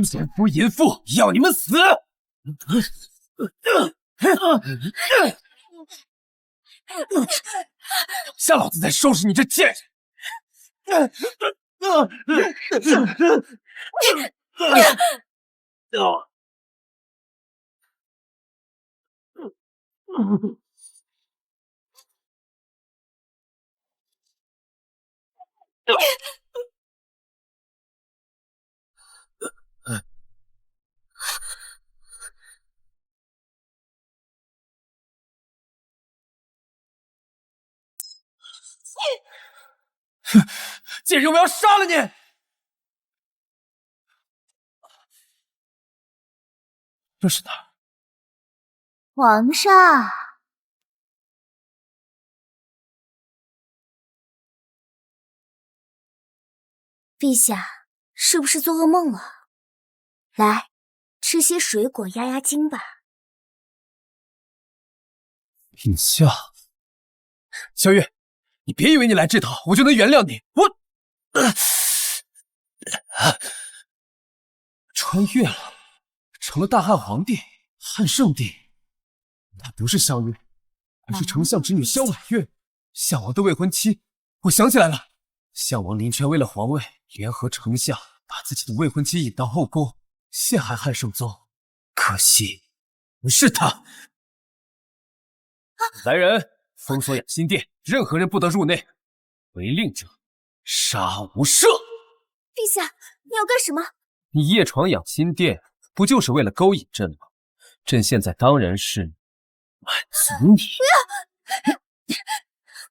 奸夫淫妇，要你们死！下老子再收拾你这贱人！贱人，我要杀了你！这是哪儿？皇上，陛下是不是做噩梦了？来，吃些水果压压惊吧。陛下，萧月，你别以为你来这套我就能原谅你，穿越了，成了大汉皇帝，汉圣帝。他不是萧月，而是丞相侄女萧婉月，项王的未婚妻。我想起来了，项王林泉为了皇位，联合丞相把自己的未婚妻引到后宫，陷害汉圣宗。可惜不是他。来人，封锁养心殿，任何人不得入内，违令者杀无赦。陛下，你要干什么？你夜闯养心殿，不就是为了勾引朕吗？朕现在当然是满足你。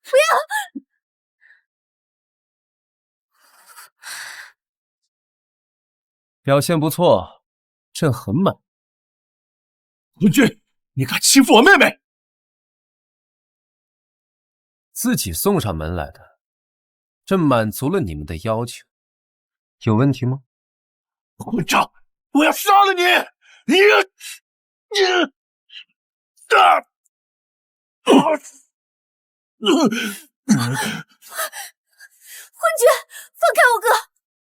不要！表现不错，朕很满。昏君，你敢欺负我妹妹？自己送上门来的，朕满足了你们的要求，有问题吗？混账！我要杀了你！你！昏君，放开我哥！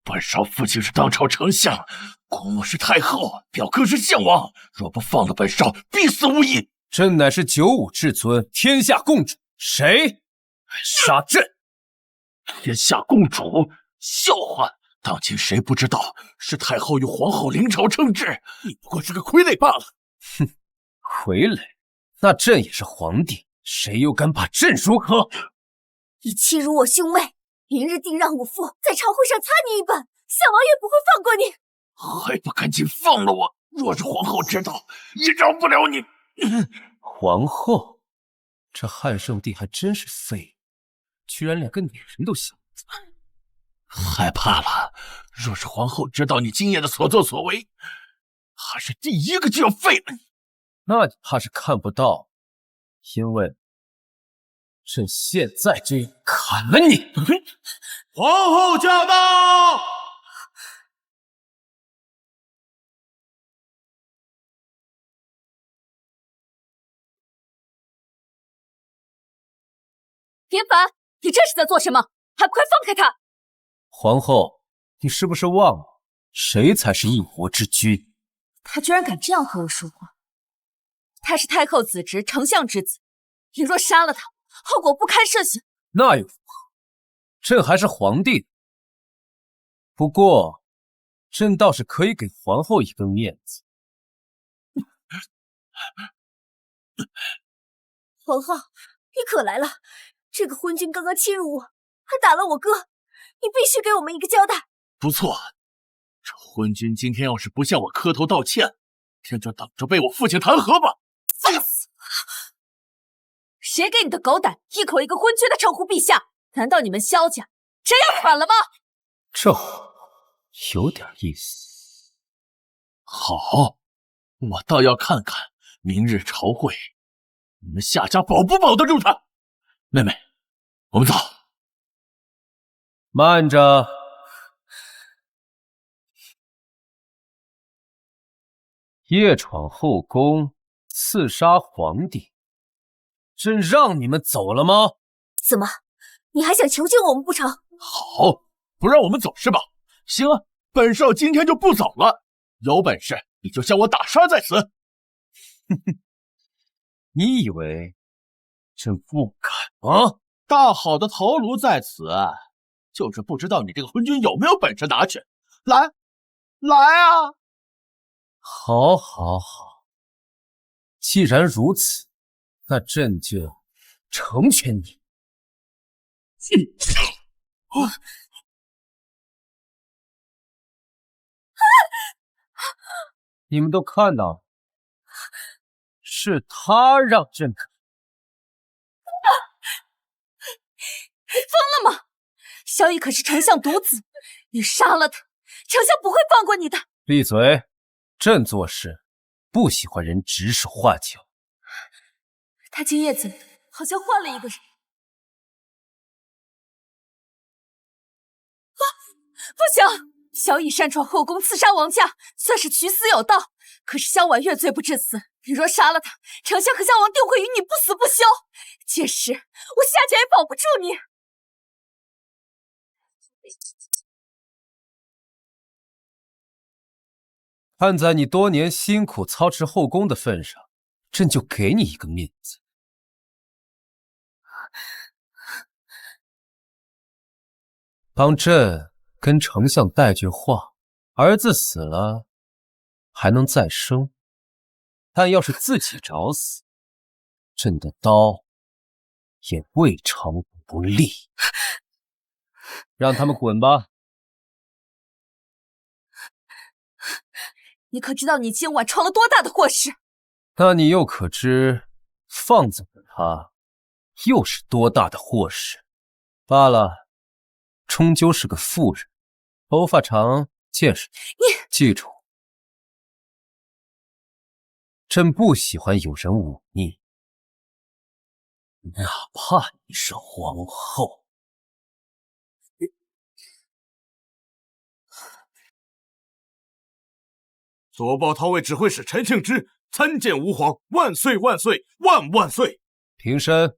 本少父亲是当朝丞相，姑母是太后，表哥是项王，若不放了本少，必死无疑。朕乃是95至尊，天下共主，谁敢杀朕？天下共主，笑话！当今谁不知道是太后与皇后临朝称制？你不过是个傀儡罢了。哼，傀儡？那朕也是皇帝，谁又敢把朕如何？你欺辱我兄妹，明日定让我父在朝会上擦你一板，项王也不会放过你。还不赶紧放了我！若是皇后知道，也饶不了你。皇后，这汉圣帝还真是废物，居然连个女人都想。害怕了，若是皇后知道你今夜的所作所为，还是第一个就要废了你。那你怕是看不到，因为朕现在就要砍了你！皇后驾到！别烦，你这是在做什么？还不快放开他！皇后，你是不是忘了谁才是一国之君？他居然敢这样和我说话！他是太后子侄，丞相之子，你若杀了他，后果不堪设想。那又如何？朕还是皇帝。不过，朕倒是可以给皇后一个面子。皇后，你可来了！这个昏君刚刚欺辱我，还打了我哥，你必须给我们一个交代。不错，这昏君今天要是不向我磕头道歉，天就等着被我父亲弹劾吧！放肆！谁给你的狗胆，一口一个昏君的称呼陛下？难道你们萧家真要反了吗？这话有点意思。好，我倒要看看明日朝会，你们夏家保不保得住他。妹妹，我们走。慢着，夜闯后宫，刺杀皇帝，朕让你们走了吗？怎么，你还想囚禁我们不成？好，不让我们走是吧？行啊，本少今天就不走了。有本事你就将我打杀在此！哼哼，你以为朕不敢啊？大好的头颅在此，就是不知道你这个昏君有没有本事拿去。来啊！好，好，好。既然如此，那朕就成全你。你们都看到了，是他让朕看。疯了吗？萧逸可是丞相独子，你杀了他，丞相不会放过你的。闭嘴！朕做事不喜欢人指手画脚。他今夜怎么好像换了一个人？啊，不行！萧逸擅闯后宫，刺杀王家，算是取死有道。可是萧婉月罪不至死，你若杀了他，丞相和襄王定会与你不死不休。届时我夏家也保不住你。看在你多年辛苦操持后宫的份上，朕就给你一个面子。帮朕跟丞相带句话，儿子死了还能再生，但要是自己找死，朕的刀也未尝不利。让他们滚吧。你可知道你今晚闯了多大的祸事？那你又可知放走了他，又是多大的祸事？罢了，终究是个妇人，头发长，见识你记住，朕不喜欢有人忤逆，哪怕你是皇后。左抱韬卫指挥使陈庆之参见吾皇，万岁万岁万万岁！平身。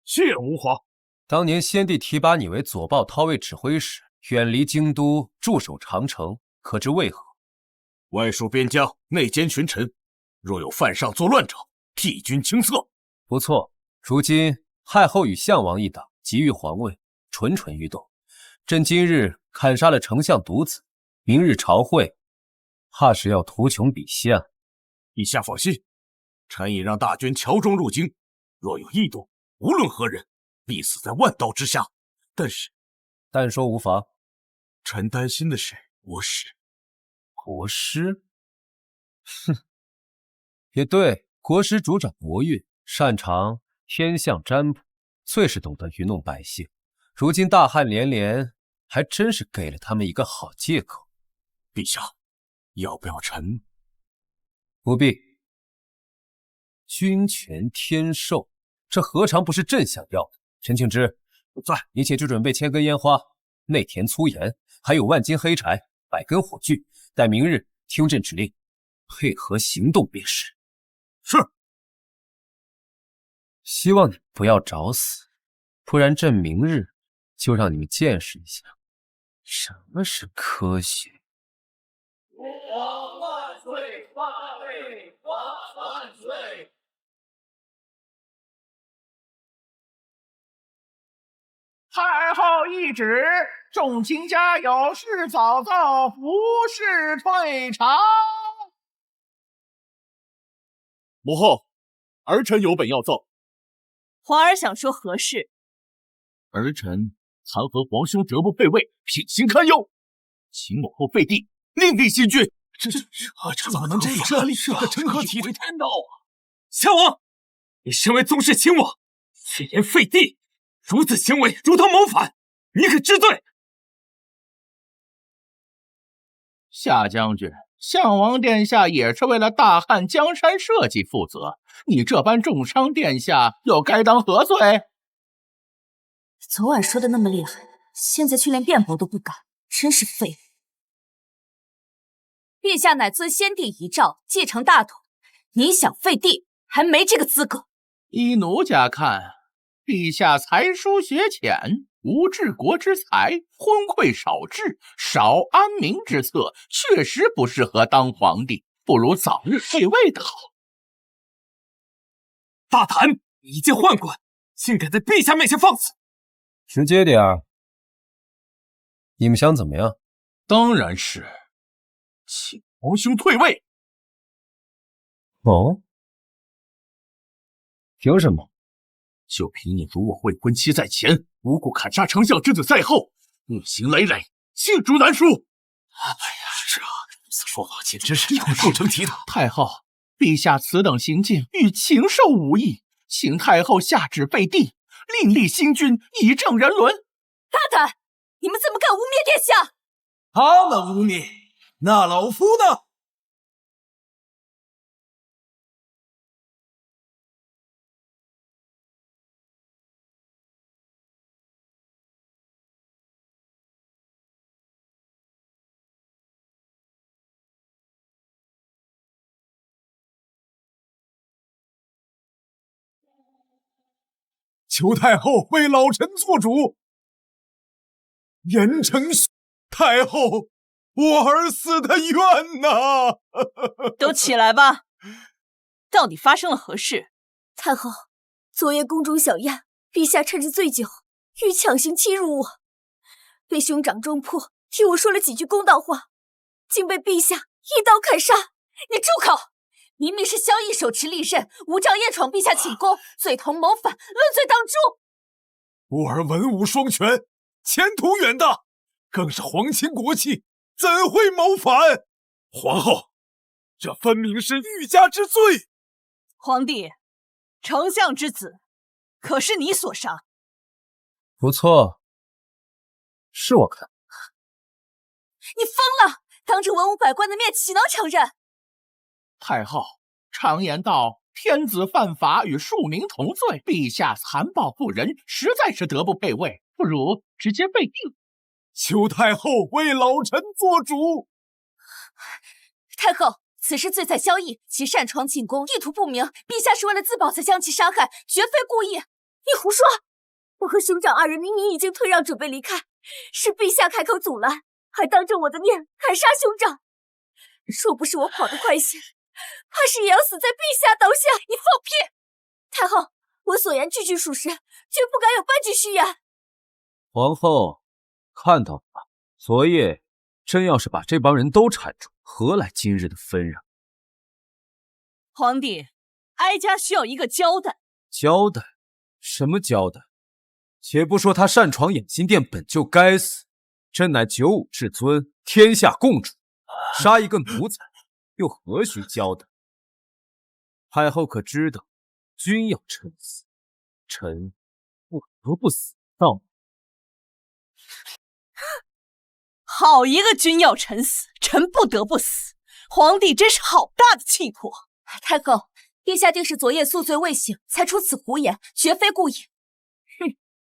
谢吾皇。当年先帝提拔你为左抱韬卫指挥使，远离京都，驻守长城，可知为何？外戍边疆，内奸群臣，若有犯上作乱者，替君清策。不错，如今太后与项王一党急于皇位，蠢蠢欲动。朕今日砍杀了丞相独子，明日朝会，怕是要图穷匕下。陛下放心，臣已让大军乔装入京，若有异动，无论何人，必死在万刀之下。但说无妨。臣担心的是国师。国师？哼，也对，国师主掌国运，擅长天象占卜，最是懂得愚弄百姓。如今大旱连连，还真是给了他们一个好借口。陛下，要不要臣？不必。君权天授，这何尝不是朕想要的？陈庆之，在，你且去准备千根烟花、内田粗盐，还有万斤黑柴、100根火炬，待明日听朕指令，配合行动便是。是。希望你不要找死，不然朕明日就让你们见识一下什么是科学。吾皇万岁！万岁！万岁！太后懿旨，众卿家有事早奏，无事退朝。母后，儿臣有本要奏。皇儿想说何事？儿臣参和皇兄德不配位，品行堪忧，请母后废帝，另立新君。这怎么能这样？这成何体统？天道啊！襄王，你身为宗室亲王，却言废帝，如此行为如同谋反，你可知罪？夏将军，项王殿下也是为了大汉江山社稷负责，你这般重伤殿下，又该当何罪？昨晚说的那么厉害，现在却连辩驳都不敢，真是废物。陛下乃遵先帝遗诏继承大统，你想废帝还没这个资格。依奴家看，陛下才疏学浅，无治国之才，昏聩少智，少安民之策，确实不适合当皇帝，不如早日退位的好。大胆！你一介宦官，竟敢在陛下面前放肆！直接点儿，你们想怎么样？当然是请皇兄退位。哦，凭什么？就凭你辱我未婚妻在前，无故砍杀丞相之子在后，恶行累累，罄竹难书。哎呀，这说法简直是有术成题的。太后，陛下此等行径与禽兽无异，请太后下旨废帝，另立新君，以正人伦。大胆！你们怎么敢污蔑殿下？他们污蔑，那老夫呢？求太后为老臣做主。严惩太后，我儿死的冤呐！都起来吧！到底发生了何事？太后，昨夜宫中小宴，陛下趁着醉酒，欲强行欺辱我，被兄长中破，替我说了几句公道话，竟被陛下一刀砍杀。你住口！明明是萧绎手持利刃，无照夜闯陛下寝宫，罪同谋反，论罪当诛。我儿文武双全，前途远大，更是皇亲国戚，怎会谋反？皇后，这分明是欲加之罪。皇帝，丞相之子，可是你所杀？不错，是我看。你疯了！当着文武百官的面，岂能承认？太后，常言道，天子犯法与庶民同罪，陛下残暴不仁，实在是德不配位，不如直接废定。求太后为老臣做主。太后，此事罪在萧绎，其擅闯寝宫，意图不明，陛下是为了自保才将其杀害，绝非故意。你胡说！我和兄长二人明明已经退让，准备离开，是陛下开口阻拦，还当着我的面砍杀兄长。若不是我跑得快些，怕是也要死在陛下刀下！你放屁！太后，我所言句句属实，绝不敢有半句虚言。皇后，看到了吧？昨夜真要是把这帮人都铲除，何来今日的纷扰？皇帝，哀家需要一个交代。交代？什么交代？且不说他擅闯养心殿本就该死，朕乃九五至尊，天下共主，杀一个奴才又何须交代？太后可知道，君要臣死，臣不得不死道。好一个君要臣死，臣不得不死！皇帝真是好大的气魄！太后，陛下定是昨夜宿醉未醒，才出此胡言，绝非故意。哼，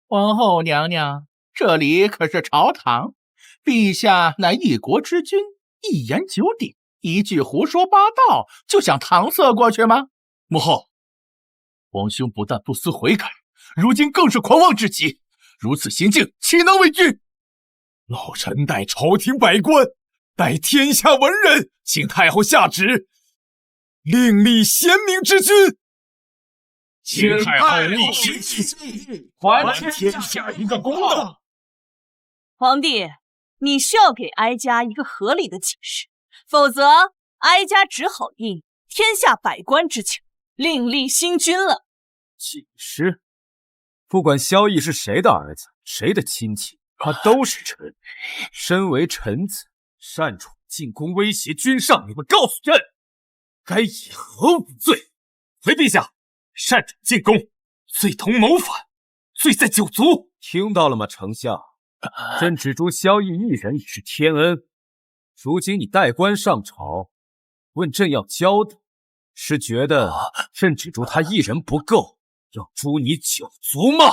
皇后娘娘，这里可是朝堂，陛下乃一国之君，一言九鼎，一句胡说八道就想搪塞过去吗？母后，皇兄不但不思悔改，如今更是狂妄至极，如此行径岂能为君？老臣代朝廷百官，代天下文人，请太后下旨，另立贤明之君。请太后立新君，还天下一个公道。皇帝，你需要给哀家一个合理的解释，否则哀家只好应天下百官之请，另立新君了。解释？不管萧绎是谁的儿子，谁的亲戚，他都是臣。身为臣子，擅闯进宫威胁君上，你们告诉朕，该以何无罪？回陛下，擅闯进宫，罪同谋反，罪在九族。听到了吗，丞相？朕只诛萧绎一人已是天恩，如今你带官上朝，问朕要交代，是觉得朕只诛他一人不够，要诛你九族吗？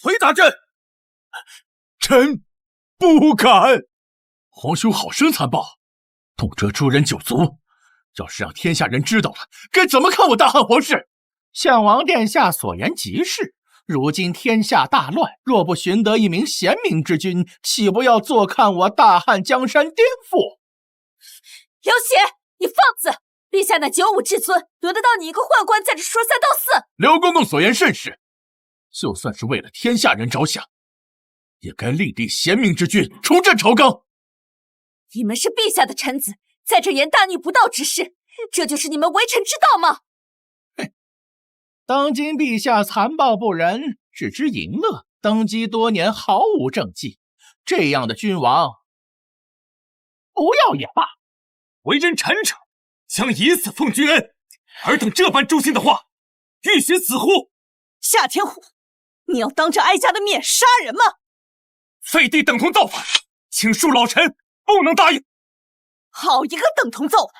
回答朕！臣不敢。皇兄好生残暴，动辄诛人九族，要是让天下人知道了，该怎么看我大汉皇室？项王殿下所言极是，如今天下大乱，若不寻得一名贤明之君，岂不要坐看我大汉江山颠覆？刘协，你放肆！陛下那九五至尊，轮得到你一个宦官在这说三道四？刘公公所言甚是，就算是为了天下人着想，也该立地贤明之君，重振朝纲。你们是陛下的臣子，在这言大逆不道之事，这就是你们为臣之道吗？当今陛下残暴不仁，只知淫乐，登基多年毫无政绩，这样的君王不要也罢。为人臣者，将以死奉君恩，尔等这般诛心的话，欲寻死乎？夏天虎，你要当着哀家的面杀人吗？废帝等同造反，请恕老臣不能答应。好一个等同造反！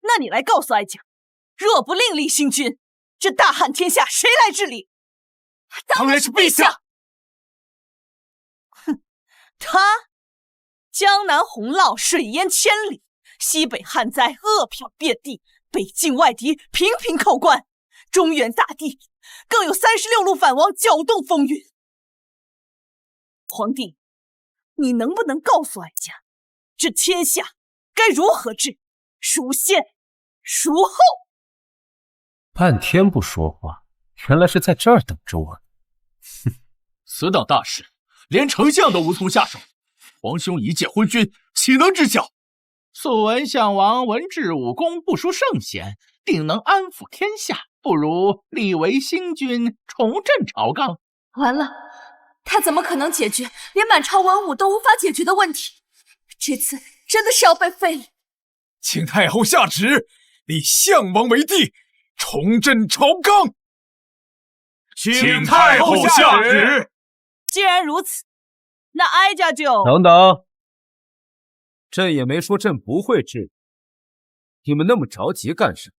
那你来告诉哀家，若不另立新君，这大汉天下谁来治理？当然是陛下。哼，他江南洪涝，水淹千里，西北旱灾，饿殍遍地，北境外敌频频靠关，中原大地更有36路反王搅动风云。皇帝，你能不能告诉哀家，这天下该如何治？孰先孰后？半天不说话，原来是在这儿等着我。此等大事，连丞相都无从下手，皇兄一介昏君，岂能知晓？素闻项王文治武功不输圣贤，定能安抚天下，不如立为新君，重振朝纲。完了，他怎么可能解决连满朝文武都无法解决的问题？这次真的是要被废了。请太后下旨，立项王为帝，重振朝纲。请太后下旨。既然如此，那哀家就……等等，朕也没说朕不会治，你们那么着急干什么？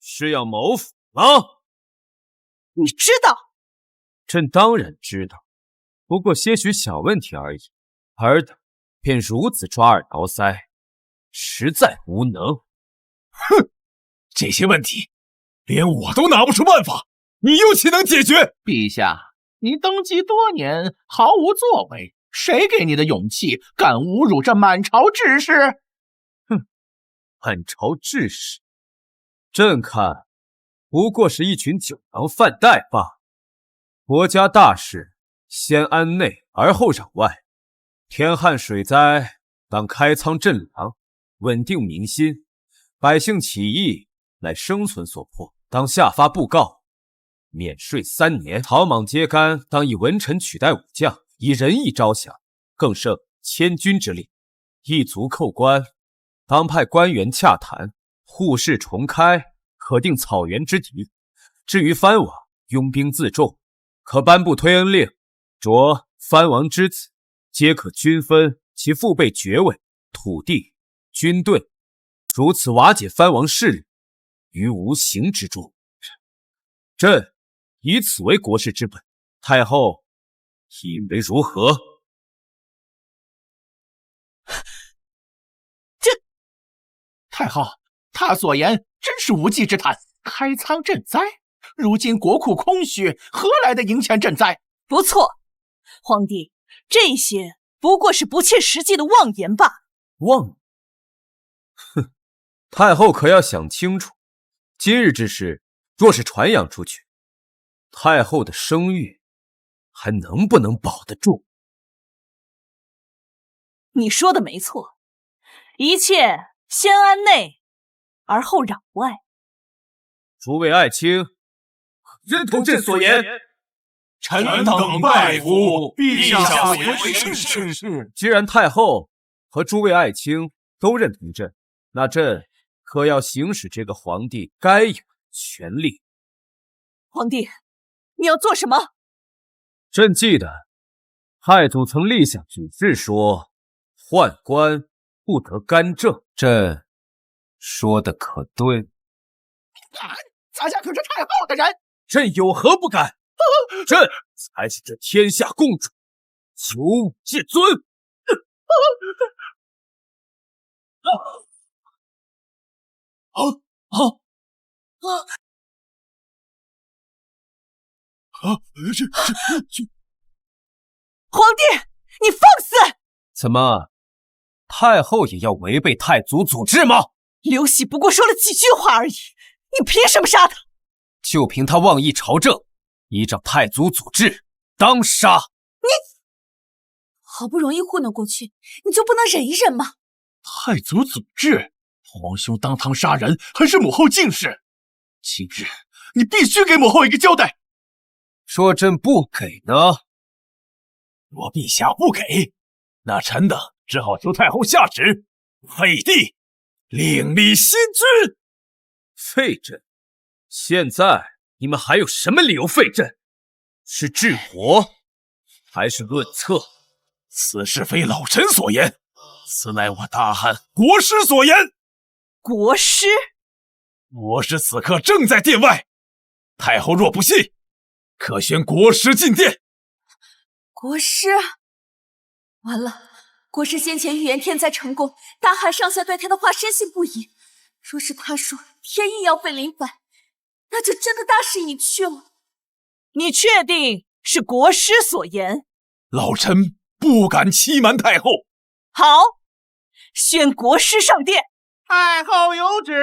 是要谋反吗？你知道？朕当然知道，不过些许小问题而已，尔等便如此抓耳挠腮，实在无能。哼，这些问题连我都拿不出办法，你又岂能解决？陛下，你登基多年，毫无作为，谁给你的勇气，敢侮辱这满朝志士？哼，满朝志士，朕看不过是一群酒囊饭袋罢。国家大事，先安内而后攘外。天旱水灾，当开仓赈粮，稳定民心。百姓起义，乃生存所迫，当下发布告，免税3年。草莽揭竿，当以文臣取代武将，以仁义招降，更胜千军之力。一族寇官，当派官员洽谈，户市重开，可定草原之敌。至于藩王，拥兵自重，可颁布推恩令，着藩王之子，皆可均分其父辈爵位、土地、军队，如此瓦解藩王势力于无形之中。朕以此为国事之本，太后以为如何？太后，他所言真是无稽之谈。开仓赈灾，如今国库空虚，何来的银钱赈灾？不错，皇帝，这些不过是不切实际的妄言罢了。妄言？哼，太后可要想清楚，今日之事若是传扬出去，太后的声誉还能不能保得住？你说的没错，一切先安内，而后攘外。诸位爱卿，认同朕所言。臣等拜服陛下所言甚是。既然太后和诸位爱卿都认同朕，那朕可要行使这个皇帝该有的权利。皇帝，你要做什么？朕记得太祖曾立下旨示说，宦官不得干政。朕说的可对？敢！咱家可是太后的人，朕有何不敢？朕才是这天下共主，九五至尊。皇帝，你放肆！怎么，太后也要违背太祖祖制吗？刘喜不过说了几句话而已，你凭什么杀他？就凭他妄议朝政，依照太祖祖制，当杀！你好不容易糊弄过去，你就不能忍一忍吗？太祖祖制，皇兄当堂杀人，还是母后近视？今日你必须给母后一个交代。若朕不给呢？若陛下不给，那臣等只好求太后下旨，废帝，另立新君。废朕？现在你们还有什么理由废朕？是治国，还是论策？此事非老臣所言，此乃我大汉国师所言。国师？国师此刻正在殿外，太后若不信，可宣国师进殿。国师，完了！国师先前预言天灾成功，大汉上下对他的话深信不疑。若是他说天意要废林反，那就真的大势已去了。你确定是国师所言？老臣不敢欺瞒太后。好，宣国师上殿。太后有旨，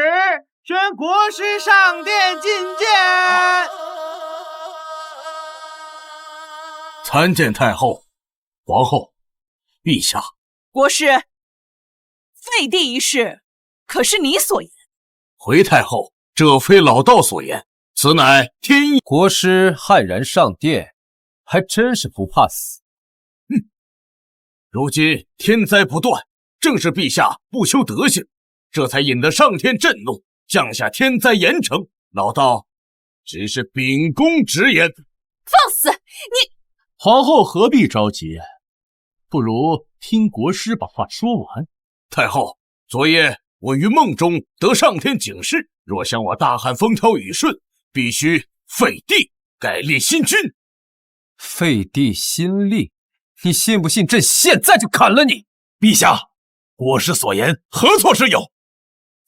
宣国师上殿觐见。参见太后、皇后、陛下。国师，废帝一事可是你所言？回太后，这非老道所言，此乃天意。国师悍然上殿，还真是不怕死。如今天灾不断，正是陛下不修德行，这才引得上天震怒，降下天灾严惩。老道只是秉公直言。放肆！你皇后何必着急？不如听国师把话说完。太后，昨夜我于梦中得上天警示，若想我大汉风调雨顺，必须废帝，改立新君。废帝新立？你信不信朕现在就砍了你？陛下，国师所言何错之有？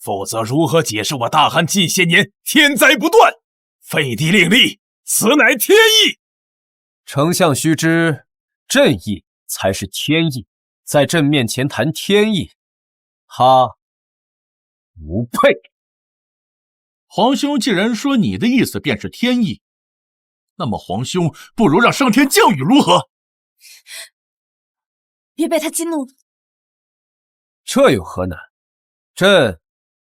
否则如何解释我大汉近些年天灾不断？废帝另立，此乃天意。丞相须知，朕意才是天意，在朕面前谈天意，他无配。皇兄既然说你的意思便是天意，那么皇兄不如让上天降雨如何？别被他激怒了。这有何难？朕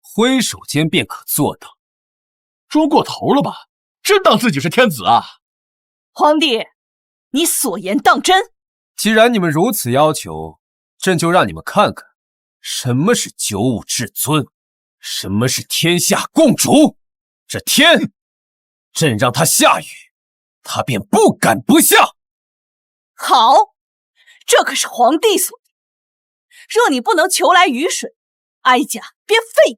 挥手间便可做到。捉过头了吧？真当自己是天子啊？皇帝，你所言当真？既然你们如此要求，朕就让你们看看什么是九五至尊，什么是天下共主。这天，朕让他下雨，他便不敢不下。好，这可是皇帝所定。若你不能求来雨水，哀家便废你；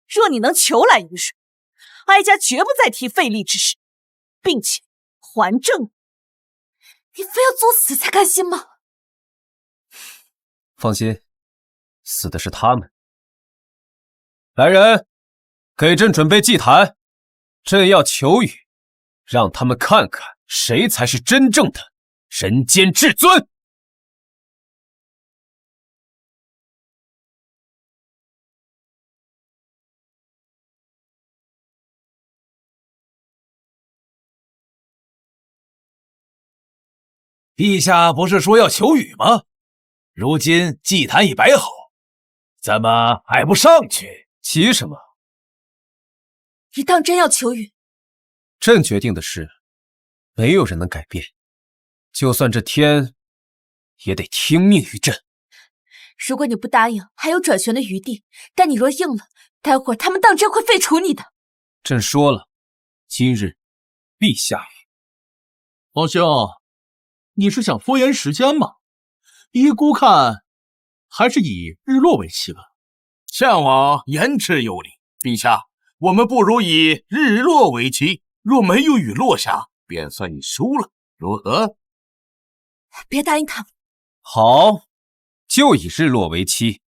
若你能求来雨水，哀家绝不再提废立之事，并且还政。你非要作死才甘心吗？放心，死的是他们。来人，给朕准备祭坛，朕要求雨，让他们看看谁才是真正的人间至尊。陛下不是说要求雨吗？如今祭坛已摆好，怎么还不上去？急什么？你当真要求雨？朕决定的事，没有人能改变。就算这天，也得听命于朕。如果你不答应，还有转旋的余地。但你若应了，待会儿他们当真会废除你的。朕说了，今日必下雨。皇兄，你是想拖延时间吗？依姑看，还是以日落为期吧。项王言之有理，陛下，我们不如以日落为期，若没有雨落下，便算你输了，如何？别答应他们。好，就以日落为期。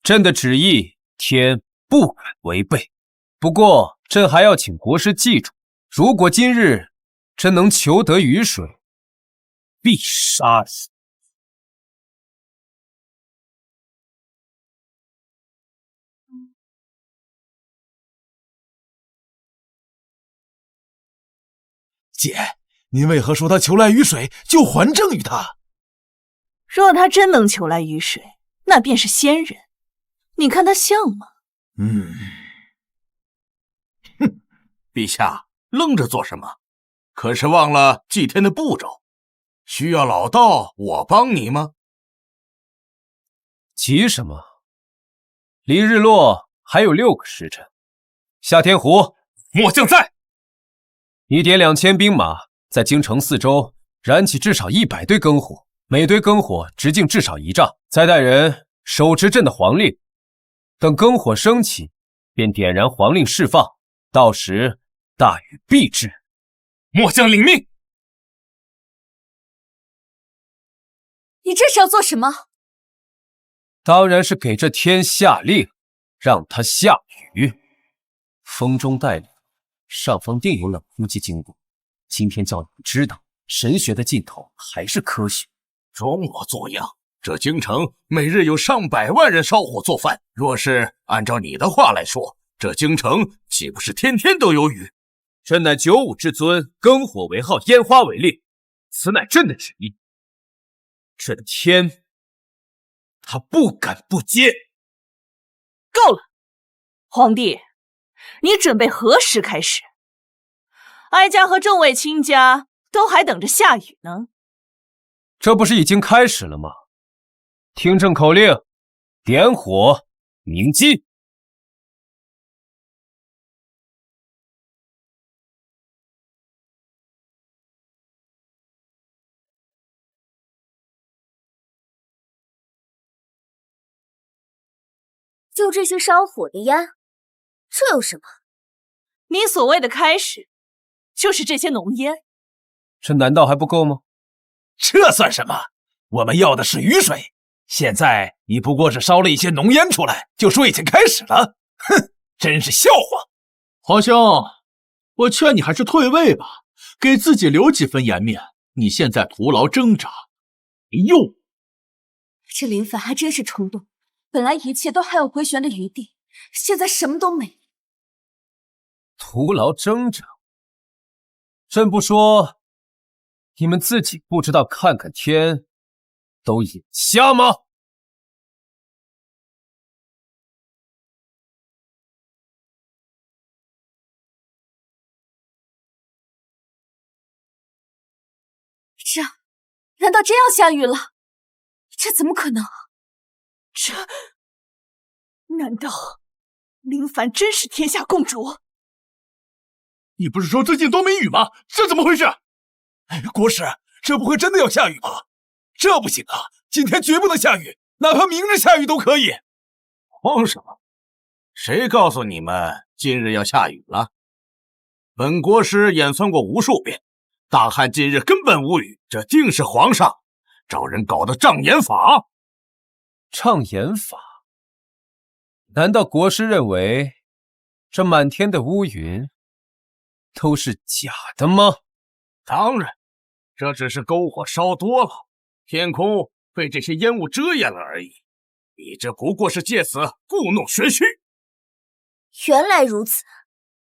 朕的旨意，天不敢违背。不过，朕还要请国师记住，如果今日真能求得雨水，必杀死。姐，您为何说他求来雨水就还政于他？若他真能求来雨水，那便是仙人。你看他像吗？哼，陛下愣着做什么？可是忘了祭天的步骤？需要老道我帮你吗？急什么？离日落还有6个时辰。夏天湖，末将在。你点2000兵马，在京城四周燃起至少100堆篝火，每堆篝火直径至少1丈，再带人手持朕的皇令，等篝火升起，便点燃皇令释放，到时大雨必至。末将领命。你这是要做什么？当然是给这天下令，让它下雨。风中带凉，上方定有冷空气经过。今天叫你们知道，神学的尽头还是科学。装模作样，这京城每日有上百万人烧火做饭，若是按照你的话来说，这京城岂不是天天都有雨？朕乃九五之尊，篝火为号，烟花为令，此乃朕的旨意。这天，他不敢不接。够了，皇帝，你准备何时开始？哀家和众位卿家都还等着下雨呢。这不是已经开始了吗？听朕口令，点火鸣鸡。就这些烧火的呀，这有什么？你所谓的开始，就是这些浓烟。这难道还不够吗？这算什么？我们要的是雨水。现在你不过是烧了一些浓烟出来，就说已经开始了，哼，真是笑话。皇兄，我劝你还是退位吧，给自己留几分颜面。你现在徒劳挣扎，没用。这林凡还真是冲动，本来一切都还有回旋的余地，现在什么都没。徒劳挣扎？朕不说，你们自己不知道看看天，都眼瞎吗？这，难道真要下雨了？这怎么可能？难道林凡真是天下共主？你不是说最近都没雨吗？这怎么回事？哎，国师，这不会真的要下雨吧？这不行啊，今天绝不能下雨，哪怕明日下雨都可以。慌什么？谁告诉你们今日要下雨了？本国师演算过无数遍，大汉今日根本无雨，这定是皇上找人搞的障眼法。障眼法？难道国师认为这满天的乌云都是假的吗？当然，这只是篝火烧多了，天空被这些烟雾遮掩了而已。你这不过是借此故弄玄虚。原来如此，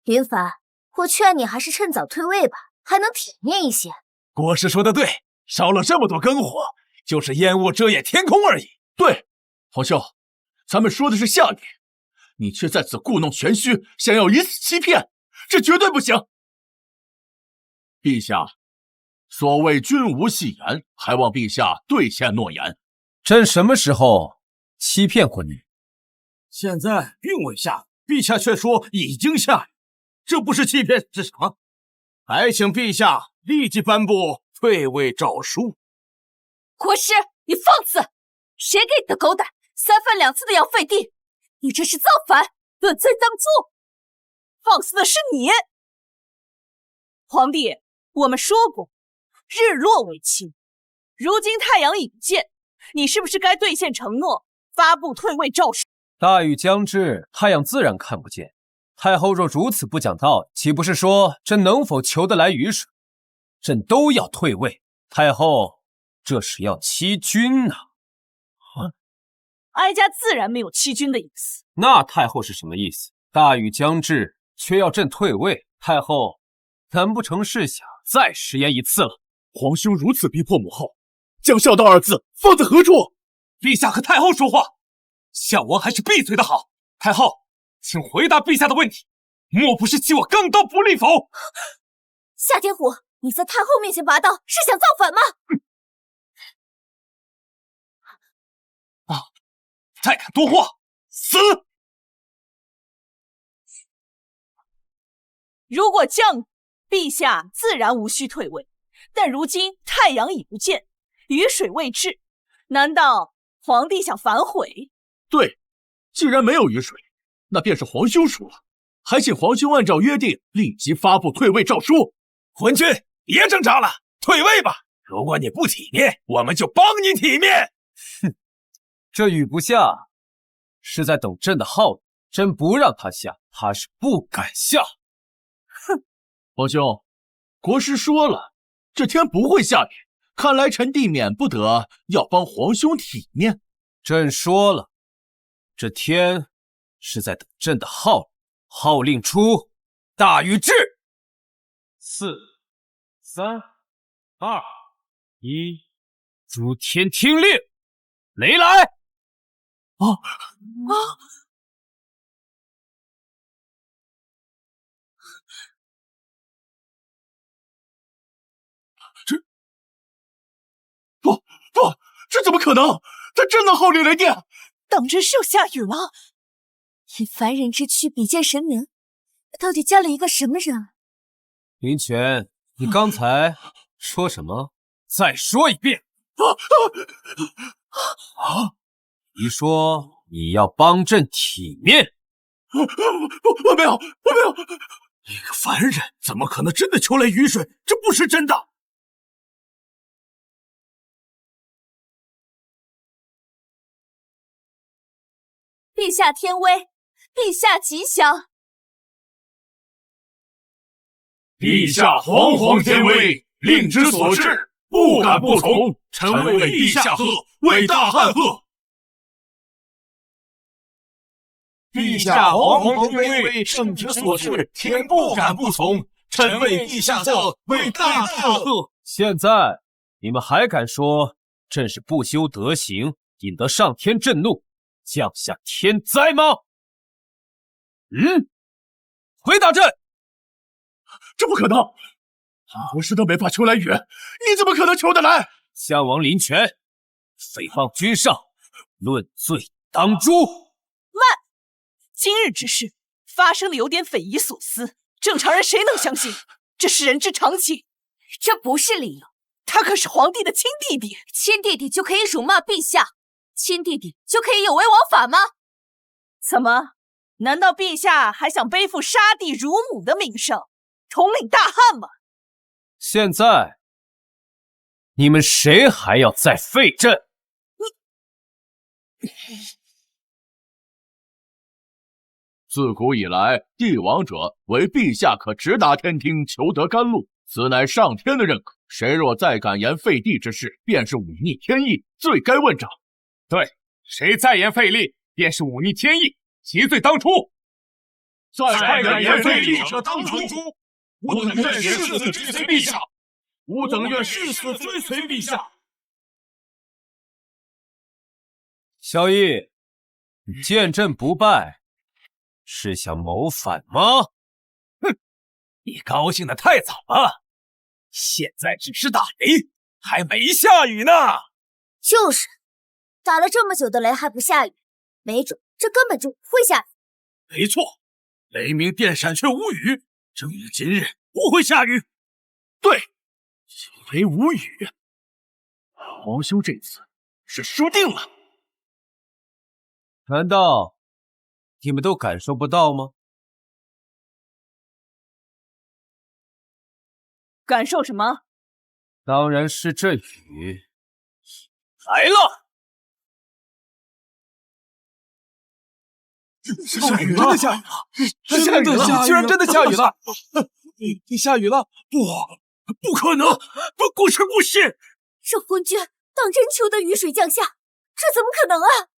林凡，我劝你还是趁早退位吧，还能体面一些。国师说的对，烧了这么多篝火，就是烟雾遮掩天空而已。对，皇兄，咱们说的是下雨，你却在此故弄玄虚，想要以此欺骗，这绝对不行。陛下，所谓君无戏言，还望陛下兑现诺言。朕什么时候欺骗过你？现在并未下雨，陛下却说已经下雨，这不是欺骗是什么？还请陛下立即颁布退位诏书。国师，你放肆！谁给你的狗胆，3番2次的要废帝？你这是造反，论罪当诛！放肆的是你！皇帝，我们说过，日落为亲。如今太阳已见，你是不是该兑现承诺，发布退位诏书？大雨将至，太阳自然看不见。太后若如此不讲道理，岂不是说朕能否求得来雨水？朕都要退位。太后，这是要欺君呐！哀家自然没有欺君的意思。那太后是什么意思？大雨将至，却要朕退位，太后难不成是想再食言一次了？皇兄如此逼迫母后，将孝道二字放在何处？陛下和太后说话，孝王还是闭嘴的好。太后，请回答陛下的问题，莫不是弃我钢刀不立否？夏天虎，你在太后面前拔刀，是想造反吗？再敢多话，死！如果降，陛下自然无需退位。但如今太阳已不见，雨水未至，难道皇帝想反悔？对，既然没有雨水，那便是皇兄输了。还请皇兄按照约定立即发布退位诏书。昏君，别挣扎了，退位吧。如果你不体面，我们就帮你体面。哼，这雨不下，是在等朕的号令。朕不让他下，他是不敢下。哼，皇兄，国师说了，这天不会下雨，看来臣弟免不得要帮皇兄体面。朕说了，这天是在等朕的号令。号令出，大雨至。4、3、2、1，诸天听令，雷来！这怎么可能？他真的号令雷电，当真是要下雨了。以凡人之躯比肩神明，到底加了一个什么人？林泉，你刚才说什么？再说一遍！你说你要帮朕体面？我没有。一个凡人怎么可能真的求来雨水？这不是真的。陛下天威，陛下吉祥。陛下皇皇天威，令之所至，不敢不从。臣为陛下贺，为大汉贺。陛下皇皇天威，圣旨所至，天不敢不从。臣为陛下贺，为大汉贺。现在你们还敢说朕是不修德行，引得上天震怒，降下天灾吗？回答朕！这不可能，国师都没法求来雨，你怎么可能求得来？夏王林权，诽谤君上，论罪当诛。慢！今日之事发生的有点匪夷所思，正常人谁能相信？这是人之常情。这不是理由。他可是皇帝的亲弟弟，亲弟弟就可以辱骂陛下，亲弟弟就可以有违王法吗？怎么？难道陛下还想背负杀弟辱母的名声，统领大汉吗？现在你们谁还要再废朕？自古以来，帝王者为陛下可直达天听，求得甘露，此乃上天的认可。谁若再敢言废帝之事，便是忤逆天意，罪该问斩。对，谁再言废立，便是忤逆天意，其罪当诛。再敢言废立者当诛。吾等愿誓死追随陛下。吾等愿誓死追随陛下。萧绎，你见朕不败，是想谋反吗？哼，你高兴的太早了，现在只是打雷，还没下雨呢。就是，打了这么久的雷还不下雨，没准这根本就不会下雨。没错，雷鸣电闪却无雨，证明今日不会下雨。对，因为无雨，皇兄这次是输定了。难道你们都感受不到吗？感受什么？当然是这雨来了！下雨了！真的下雨了！真的下雨了！居然真的下雨了！你下雨了？不，不可能！国师不是！这昏君当真求得雨水降下？这怎么可能啊！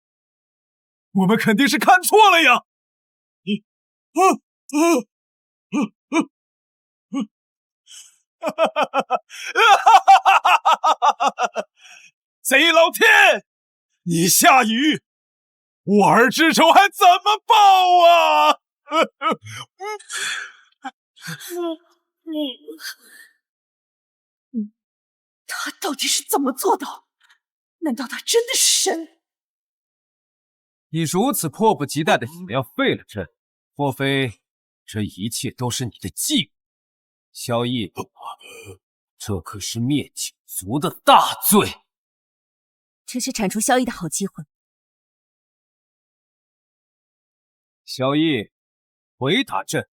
我们肯定是看错了呀！贼老天，你下雨，我儿之仇还怎么报啊？他到底是怎么做到？难道他真的是神？你如此迫不及待的想要废了朕，莫非这一切都是你的计谋？萧逸，这可是灭九族的大罪。这是铲除萧逸的好机会。萧逸，回答朕，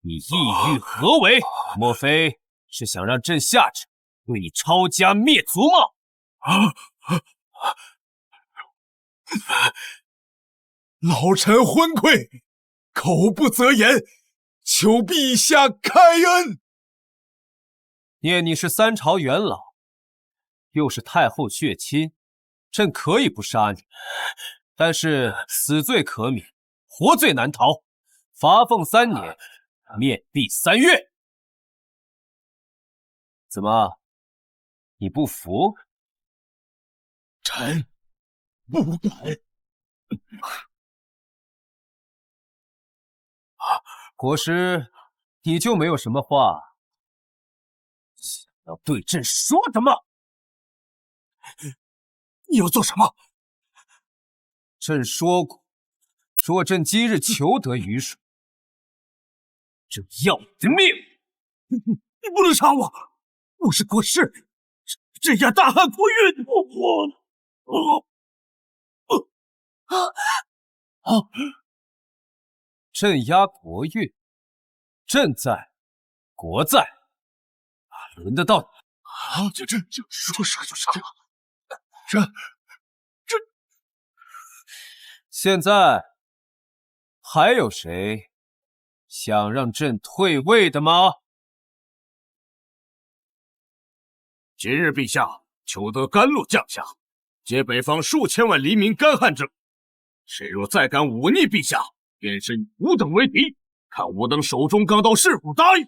你意欲何为？莫非是想让朕下旨对你抄家灭族吗？老臣昏聩，口不择言，求陛下开恩。念你是三朝元老，又是太后血亲，朕可以不杀你，但是死罪可免，活罪难逃，罚俸3年，面壁3月。怎么，你不服？臣不敢。国师，你就没有什么话想要对朕说的吗？你要做什么？朕说过，若朕今日求得雨水，就要你的命！你不能杀我！我是国师，镇压大汉国运。镇压国运，朕在，国在，哪轮得到你？就说杀就杀。这现在还有谁想让朕退位的吗？今日陛下求得甘露降下，皆北方数千万黎民干旱者，谁若再敢忤逆陛下，便身吾等为敌，看吾等手中钢刀是否答应。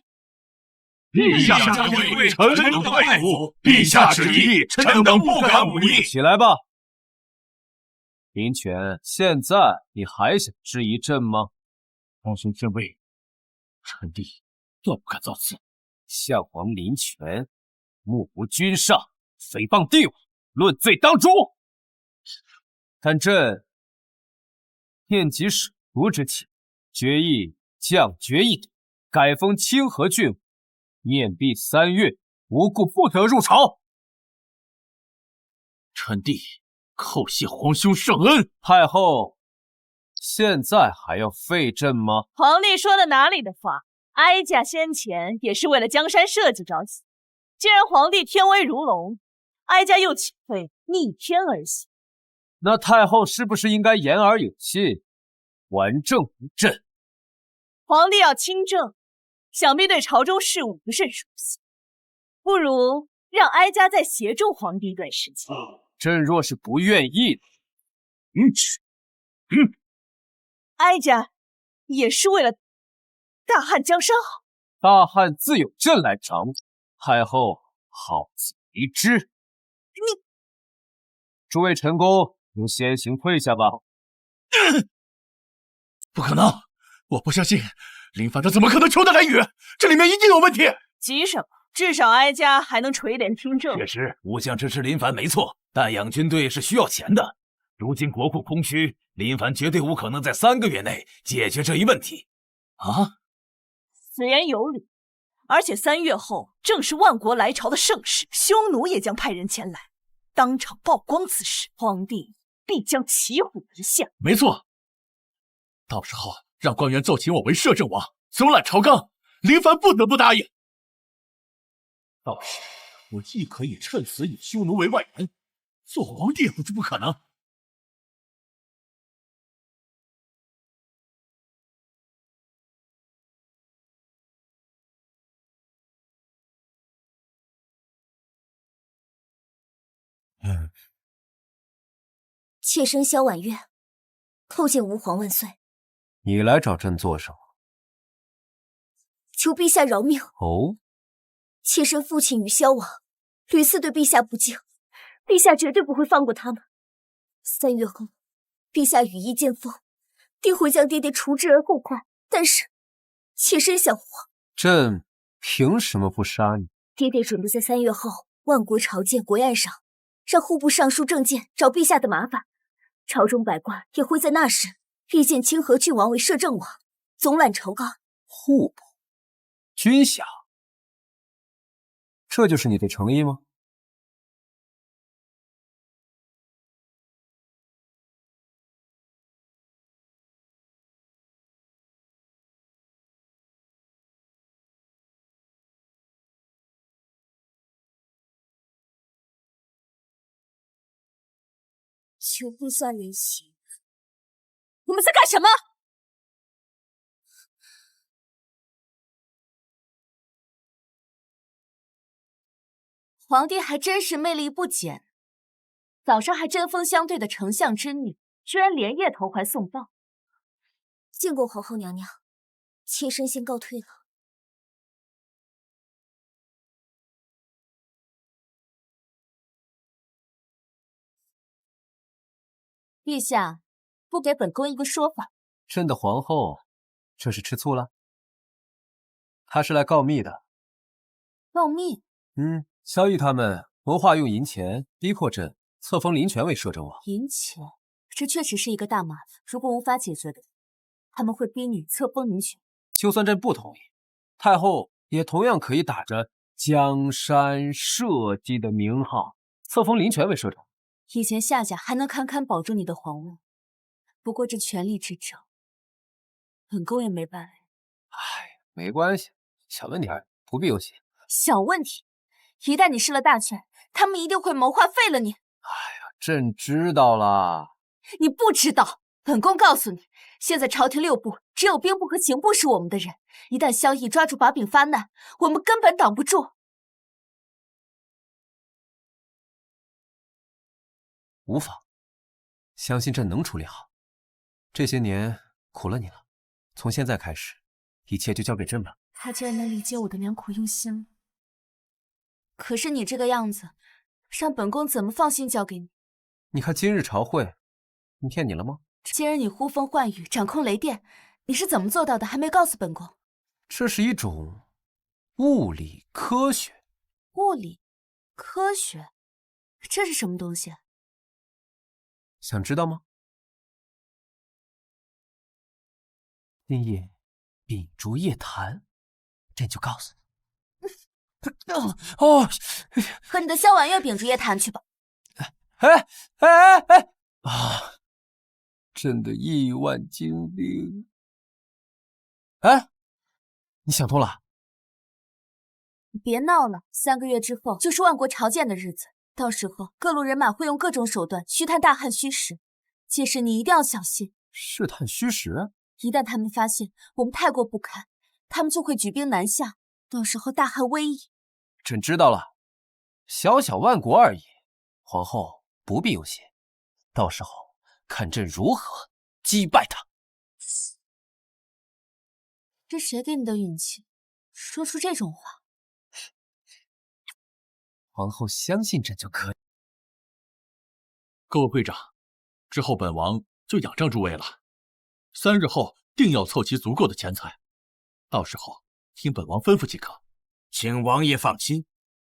陛下加位，臣等佩服。陛下旨意，臣等不敢忤逆。起来吧，林泉，现在你还想质疑朕吗？皇兄正位，臣弟断不敢造次。项王林泉，目无君上，诽谤帝王，论罪当诛。但朕念及手足之情，决意降爵一等，改封清河郡王，面壁3月，无故不得入朝。臣弟叩谢皇兄圣恩。太后，现在还要废朕吗？皇帝说的哪里的话？哀家先前也是为了江山社稷着想。既然皇帝天威如龙，哀家又岂会逆天而行？那太后是不是应该言而有信，还政于朕？皇帝要亲政，想必对朝中事务不甚熟悉，不如让哀家再协助皇帝一段时间。朕若是不愿意，哀家也是为了大汉江山好。大汉自有朕来掌握，太后好自为之。诸位臣工，请先行退下吧。不可能！我不相信林凡这怎么可能求得来雨？这里面一定有问题。急什么？至少哀家还能垂帘听政。确实，武将支持林凡没错，但养军队是需要钱的。如今国库空虚，林凡绝对无可能在3个月内解决这一问题。啊？此言有理。而且3月后正是万国来朝的盛世，匈奴也将派人前来，当场曝光此事，皇帝必将骑虎难下。没错，到时候让官员奏请我为摄政王，总揽朝纲，林凡不得不答应。到时我既可以趁死以匈奴为外援，做皇帝也不是不可能。妾身萧婉月，叩见吾皇万岁。你来找朕做什么？求陛下饶命。哦，妾身父亲与萧王屡次对陛下不敬，陛下绝对不会放过他们。3月后，陛下羽翼渐丰，定会将爹爹除之而后快。但是，妾身想活。朕凭什么不杀你？爹爹准备在3月后万国朝见国案上，让户部尚书郑健找陛下的麻烦。朝中百官也会在那时力荐清河郡王为摄政王，总揽朝纲。户部、军饷，这就是你的诚意吗？求不算人行。你们在干什么？皇帝还真是魅力不减，早上还针锋相对的丞相之女，居然连夜投怀送抱。见过皇后娘娘，妾身先告退了。陛下，不给本宫一个说法？朕的皇后，这是吃醋了？她是来告密的。告密？萧绎他们谋划用银钱逼迫朕册封林权为摄政王。银钱，这确实是一个大麻烦。如果无法解决的，他们会逼你册封林权。就算朕不同意，太后也同样可以打着江山社稷的名号册封林权为摄政。以前夏家还能堪堪保住你的皇位，不过这权力之争，本宫也没办法。没关系，小问题而已，不必忧心。小问题，一旦你失了大权，他们一定会谋划废了你。朕知道了。你不知道，本宫告诉你，现在朝廷6部只有兵部和刑部是我们的人，一旦萧绎抓住把柄发难，我们根本挡不住。无妨，相信朕能处理好。这些年苦了你了，从现在开始，一切就交给朕吧。他竟然能理解我的良苦用心了。可是你这个样子，让本宫怎么放心交给你？你看今日朝会，你骗你了吗？今日你呼风唤雨，掌控雷电，你是怎么做到的？还没告诉本宫。这是一种物理科学。物理科学？这是什么东西？想知道吗？今夜秉烛夜谈，朕就告诉你。和你的萧婉月秉烛夜谈去吧。朕的亿万精力。你想通了？你别闹了，3个月之后就是万国朝见的日子，到时候各路人马会用各种手段虚探大汉虚实，届时你一定要小心。试探虚实？一旦他们发现我们太过不堪，他们就会举兵南下，到时候大汉危矣。朕知道了，小小万国而已，皇后不必忧心，到时候看朕如何击败他。这谁给你的勇气，说出这种话？皇后相信朕就可以。各位会长，之后本王就仰仗诸位了。3日后定要凑齐足够的钱财，到时候听本王吩咐即可。请王爷放心，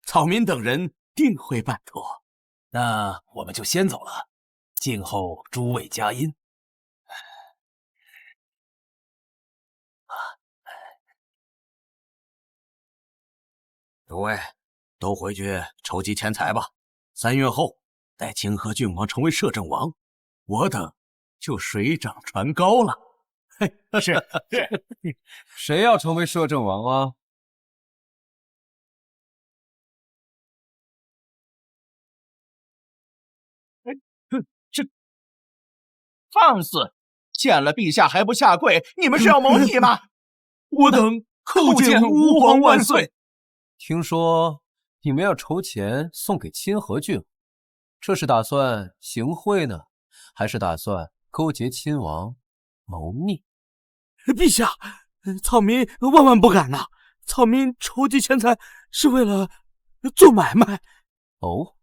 草民等人定会办妥。那我们就先走了，静候诸位佳音。诸位都回去筹集钱财吧。3月后，待清河郡王成为摄政王，我等就水涨船高了。是。谁要成为摄政王啊？这放肆！见了陛下还不下跪，你们是要谋逆吗？我等叩见吾皇万岁。听说你们要筹钱送给清河郡，这是打算行贿呢，还是打算勾结亲王谋逆？陛下，草民万万不敢呐！草民筹集钱财是为了做买卖。哦，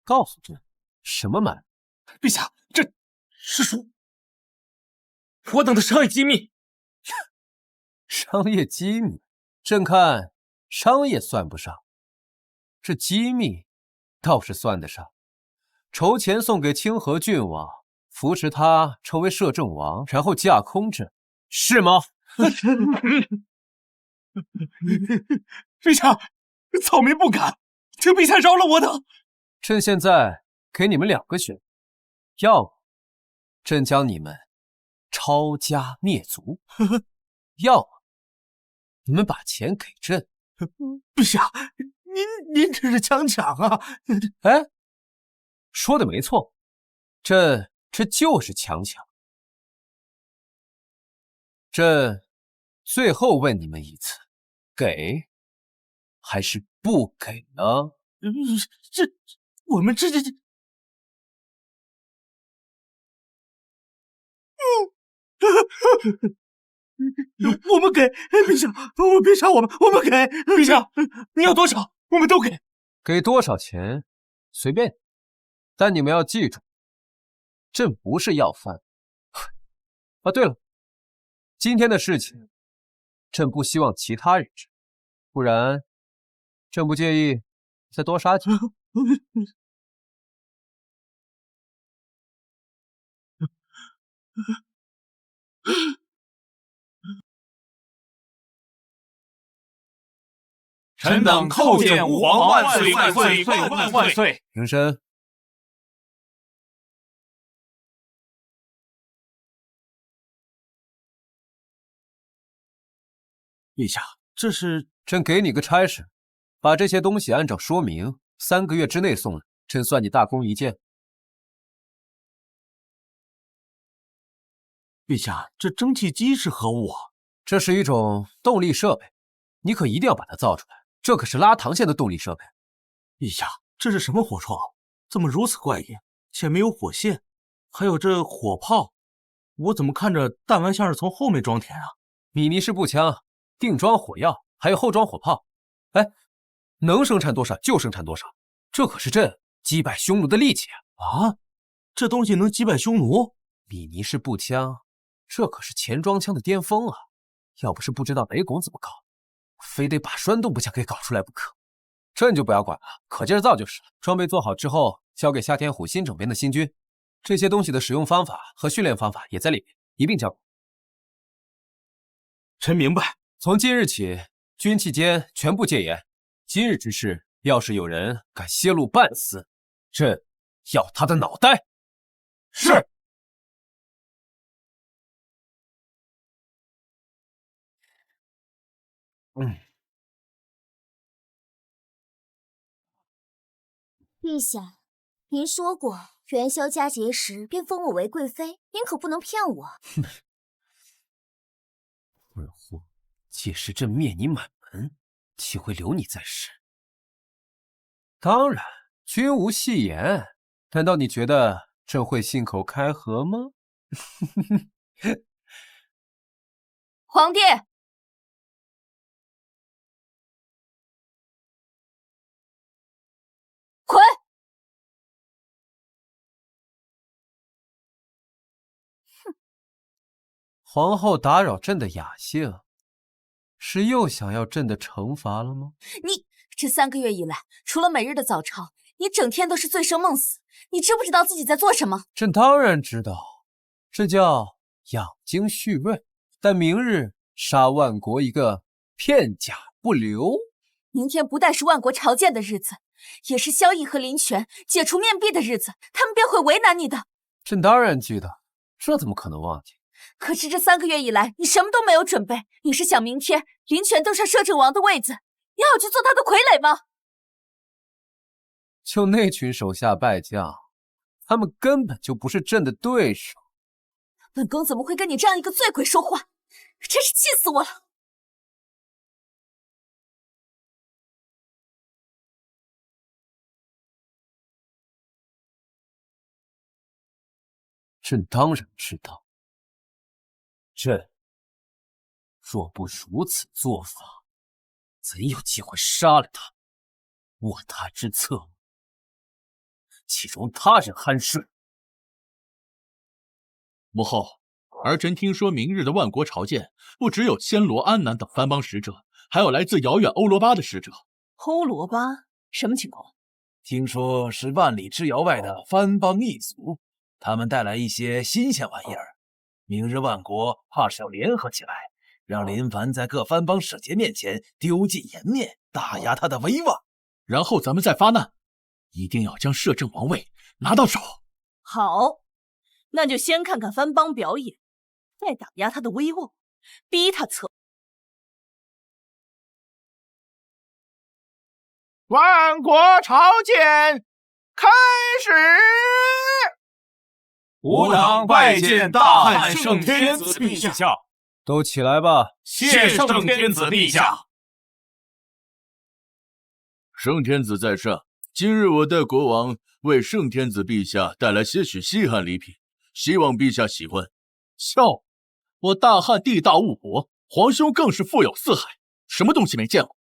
告诉朕，什么买卖？陛下，这是属我等的商业机密。商业机密，朕看商业算不上，这机密倒是算得上。筹钱送给清河郡王，扶持他成为摄政王，然后架空朕，是吗？陛下，草民不敢，请陛下饶了我等。朕现在给你们2个选择，要么朕将你们抄家灭族，要么你们把钱给朕。陛下，您这是强抢啊！哎，说的没错，朕这就是强抢。朕最后问你们一次，给还是不给呢？我们这我们给陛下，陛下，我们给陛下，你要多少，我们都给。给多少钱随便，但你们要记住，朕不是要饭。啊，对了，今天的事情，朕不希望其他人知，不然，朕不介意再多杀几个。臣等叩见吾皇万岁万岁万万万岁！平身。陛下，这是朕给你个差事，把这些东西按照说明3个月之内送来，朕算你大功一件。陛下，这蒸汽机是何物啊？这是一种动力设备，你可一定要把它造出来。这可是拉膛线的动力设备。陛下，这是什么火创？怎么如此怪异？且没有火线，还有这火炮，我怎么看着弹丸像是从后面装填啊？米尼式步枪、定装火药，还有后装火炮。哎，能生产多少就生产多少，这可是朕击败匈奴的利器啊！啊，这东西能击败匈奴？米尼式步枪，这可是前装枪的巅峰啊！要不是不知道雷拱怎么搞，非得把栓动步枪给搞出来不可。朕就不要管了，可劲儿造就是了。装备做好之后，交给夏天虎新整编的新军，这些东西的使用方法和训练方法也在里面，一并交给。臣明白。从今日起，军期间全部戒严。今日之事，要是有人敢泄露半丝，朕要他的脑袋。是。陛下，您说过元宵佳节时便封我为贵妃，您可不能骗我。二货，届时朕灭你满门，岂会留你在世？当然，君无戏言。难道你觉得朕会信口开河吗？皇帝，滚！皇后打扰朕的雅兴，是又想要朕的惩罚了吗？你这3个月以来，除了每日的早朝，你整天都是醉生梦死。你知不知道自己在做什么？朕当然知道，这叫养精蓄锐。但明日杀万国一个片甲不留。明天不但是万国朝见的日子，也是萧绎和林权解除面壁的日子，他们便会为难你的。朕当然记得，这怎么可能忘记？可是这3个月以来，你什么都没有准备。你是想明天林权登上摄政王的位子，你好去做他的傀儡吗？就那群手下败将，他们根本就不是朕的对手。本宫怎么会跟你这样一个醉鬼说话？真是气死我了！朕当然知道。朕若不如此做法，怎有机会杀了他？卧榻之侧，岂容他人酣睡？母后，儿臣听说明日的万国朝见，不只有暹罗、安南等藩邦使者，还有来自遥远欧罗巴的使者。欧罗巴什么情况？听说是万里之遥外的藩邦异族，他们带来一些新鲜玩意儿。明日万国怕是要联合起来，让林凡在各藩邦使节面前丢尽颜面，打压他的威望。然后咱们再发难，一定要将摄政王位拿到手。好，那就先看看藩邦表演，再打压他的威望，逼他撤。万国朝见开始。吾等拜见大汉圣天子陛下。都起来吧！谢圣天子陛下。圣天子在上，今日我代国王为圣天子陛下带来些许稀罕礼品，希望陛下喜欢。笑，我大汉地大物博，皇兄更是富有四海，什么东西没见过？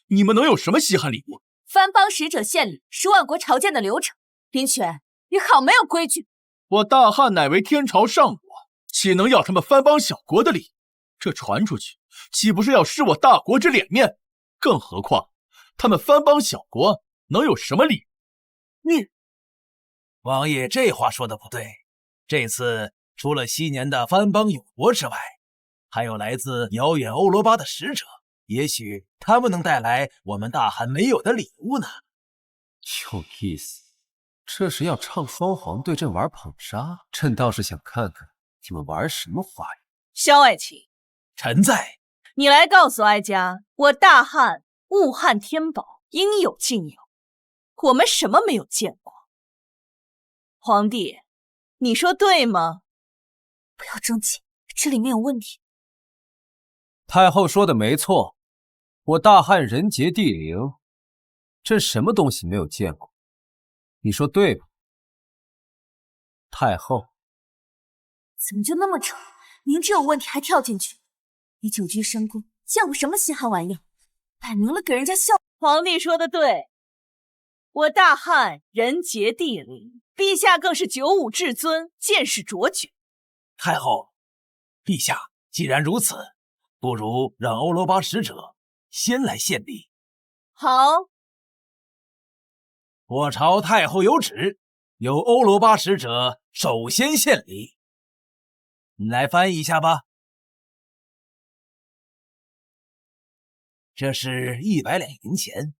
你们能有什么稀罕礼物？藩邦使者献礼是万国朝见的流程。林泉，你好没有规矩！我大汉乃为天朝上国，岂能要他们藩邦小国的礼？这传出去，岂不是要失我大国之脸面？更何况，他们藩邦小国能有什么礼？你，王爷这话说的不对。这次除了昔年的藩邦友国之外，还有来自遥远欧罗巴的使者，也许他们能带来我们大汉没有的礼物呢。有意思，这是要唱双簧对朕玩捧杀？朕倒是想看看你们玩什么花样。萧爱卿，臣在。你来告诉哀家，我大汉物汉天宝应有尽有，我们什么没有见过？皇帝，你说对吗？不要争气，这里面有问题。太后说的没错，我大汉人杰地灵，朕什么东西没有见过？你说对吧？太后，怎么就那么丑？明知有问题还跳进去。你久居深宫，见过什么稀罕玩意儿？摆明了给人家笑。皇帝说的对，我大汉人杰地灵，陛下更是九五至尊，见识卓绝。太后，陛下既然如此，不如让欧罗巴使者先来献礼。好，我朝太后有旨，由欧罗巴使者首先献礼。你来翻译一下吧。这是100两银钱，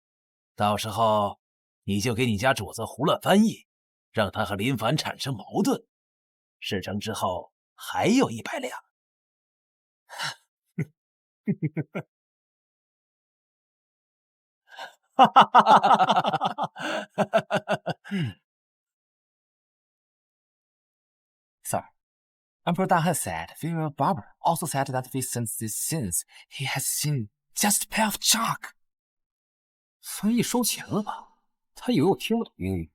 到时候你就给你家主子胡乱翻译，让他和林凡产生矛盾。事成之后还有100两。Sir, Emperor Dahan said Pharaoh Barber also said that since he has seen just a pair of chalk. 翻译收钱了吧？他以为我听不懂英语。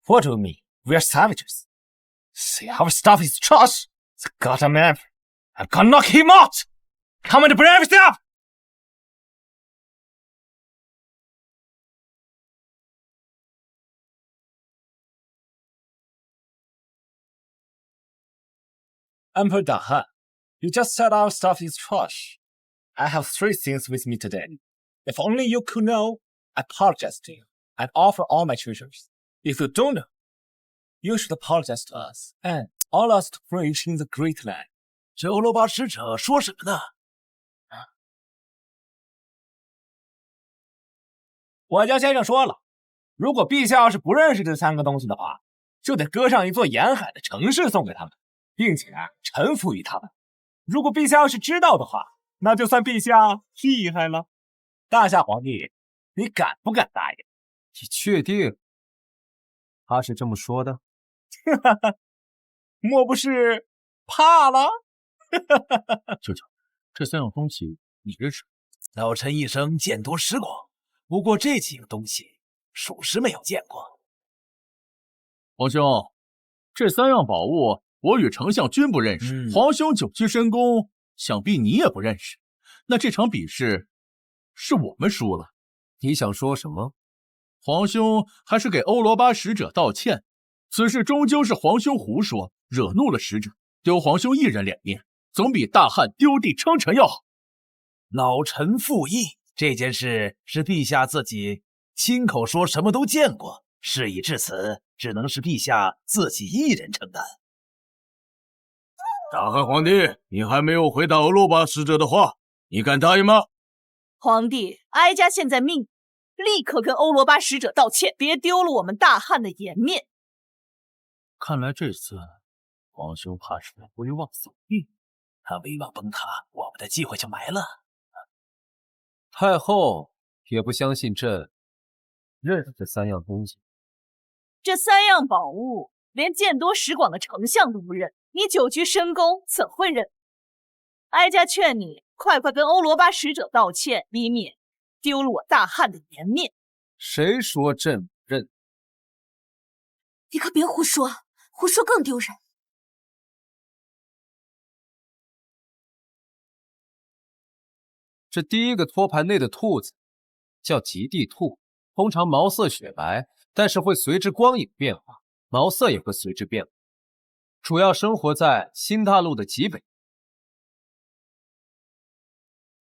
What do you mean? We're savages. See, our stuff is trash. The goddamn emperor. I'm gonna knock him out. Come and brave it up. Emperor Dahan, you just said our stuff is trash. I have 3 things with me today. If only you could know, I apologize to you and offer all my treasures. If you don't know, you should apologize to us and all us to preach in the great land. 这欧罗巴使者说什么呢？我家先生说了，如果陛下要是不认识这3个东西的话，就得割上一座沿海的城市送给他们，并且臣服于他们。如果陛下要是知道的话，那就算陛下厉害了。大夏皇帝，你敢不敢答应？你确定？他是这么说的？莫不是怕了？舅舅，这3样东西你认识？老臣一生见多识广，不过这几样东西属实没有见过。皇兄，这3样宝物我与丞相均不认识，皇兄9曲神功，想必你也不认识。那这场比试是我们输了。你想说什么？皇兄还是给欧罗巴使者道歉，此事终究是皇兄胡说，惹怒了使者，丢皇兄一人脸面，总比大汉丢地称臣要好。老臣附议，这件事是陛下自己亲口说什么都见过，事已至此，只能是陛下自己一人承担。大汉皇帝，你还没有回答欧罗巴使者的话，你敢答应吗？皇帝，哀家现在命你立刻跟欧罗巴使者道歉，别丢了我们大汉的颜面。看来这次皇兄怕是威望扫地，他威望崩塌，我们的机会就没了。太后也不相信朕认识这3样东西。这3样宝物，连见多识广的丞相都不认，你9曲神功怎会认？哀家劝你快跟欧罗巴使者道歉，以免丢了我大汉的颜面。谁说朕不认？你可别胡说，胡说更丢人。这第一个托盘内的兔子叫极地兔，通常毛色雪白，但是会随之光影变化，毛色也会随之变化，主要生活在新大陆的极北。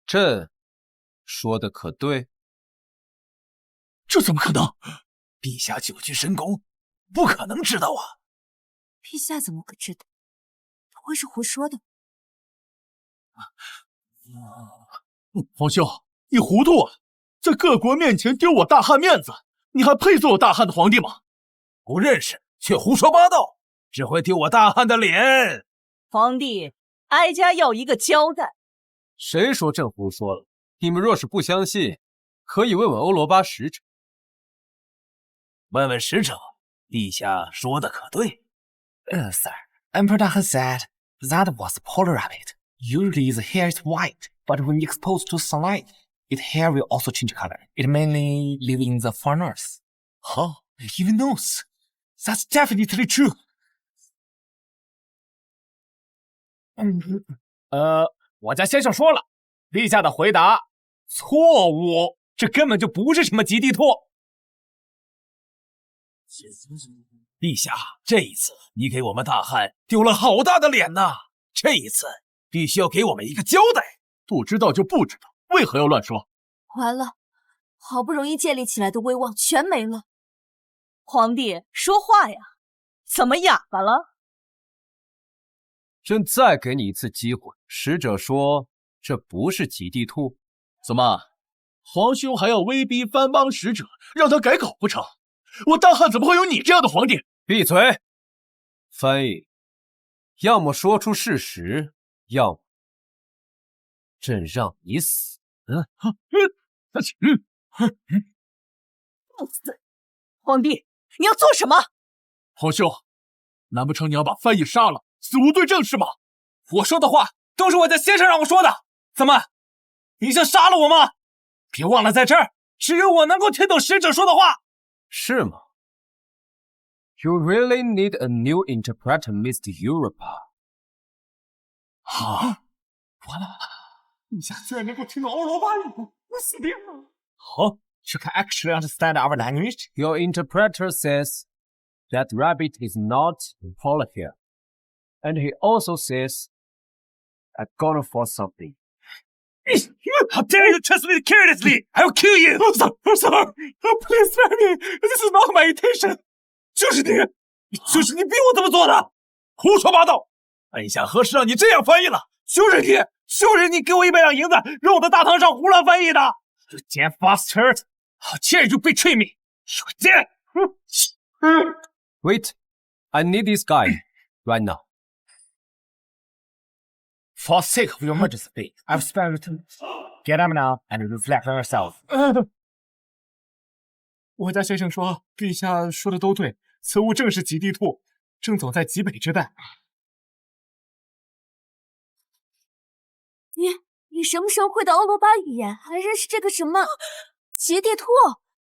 朕说的可对？这怎么可能？陛下9曲神功，不可能知道啊！陛下怎么会知道？不会是胡说的？皇兄，你糊涂啊！在各国面前丢我大汉面子，你还配做我大汉的皇帝吗？不认识却胡说八道，只会丢我大汉的脸。皇帝，哀家要一个交代。谁说朕胡说了？你们若是不相信，可以问问欧罗巴使者。问问使者，陛下说的可对？Sir, Emperor Dahan said that was a polar rabbit. Usually the hair is white, but when exposed to sunlight, its hair will also change color. It mainly lives in the far north. Huh? He knows. That's definitely true. 我家先生说了，陛下的回答错误，这根本就不是什么极地兔。陛下，这一次你给我们大汉丢了好大的脸呐！这一次必须要给我们一个交代。不知道就不知道，为何要乱说？完了，好不容易建立起来的威望全没了。皇帝，说话呀！怎么哑巴了？朕再给你一次机会。使者说这不是极地兔。怎么，皇兄还要威逼藩邦使者让他改口不成？我大汉怎么会有你这样的皇帝？闭嘴！翻译，要么说出事实，要么朕让你死。不死！皇帝，你要做什么？皇兄，难不成你要把翻译杀了，死无对证是吗？我说的话都是我家先生让我说的，怎么，你想杀了我吗？别忘了，在这儿只有我能够听懂使者说的话。是吗 ？You really need a new interpreter, Mr. Europa. 啊！完了，陛下居然能够听懂欧罗巴语，我死定了。Oh, you can actually understand our language? Your interpreter says that rabbit is not in polar here, and he also says I'm gonna for something. How dare you trust me carelessly! I will kill you! I'm sorry. Oh, please spare me. This is not my intention. 就是你逼我这么做的！胡说八道！陛下何时让你这样翻译了？就是你给我100两银子，让我在大堂上胡乱翻译的！ You damn bastard! How dare you betray me! You dare! Wait, I need this guy right now. For the sake of your majesty, I've spared you. Get up now and reflect on yourself. 我家先生说，陛下说的都对，此物正是极地兔，正走在极北之带。你什么时候会的欧罗巴语言？还认识这个什么极地兔？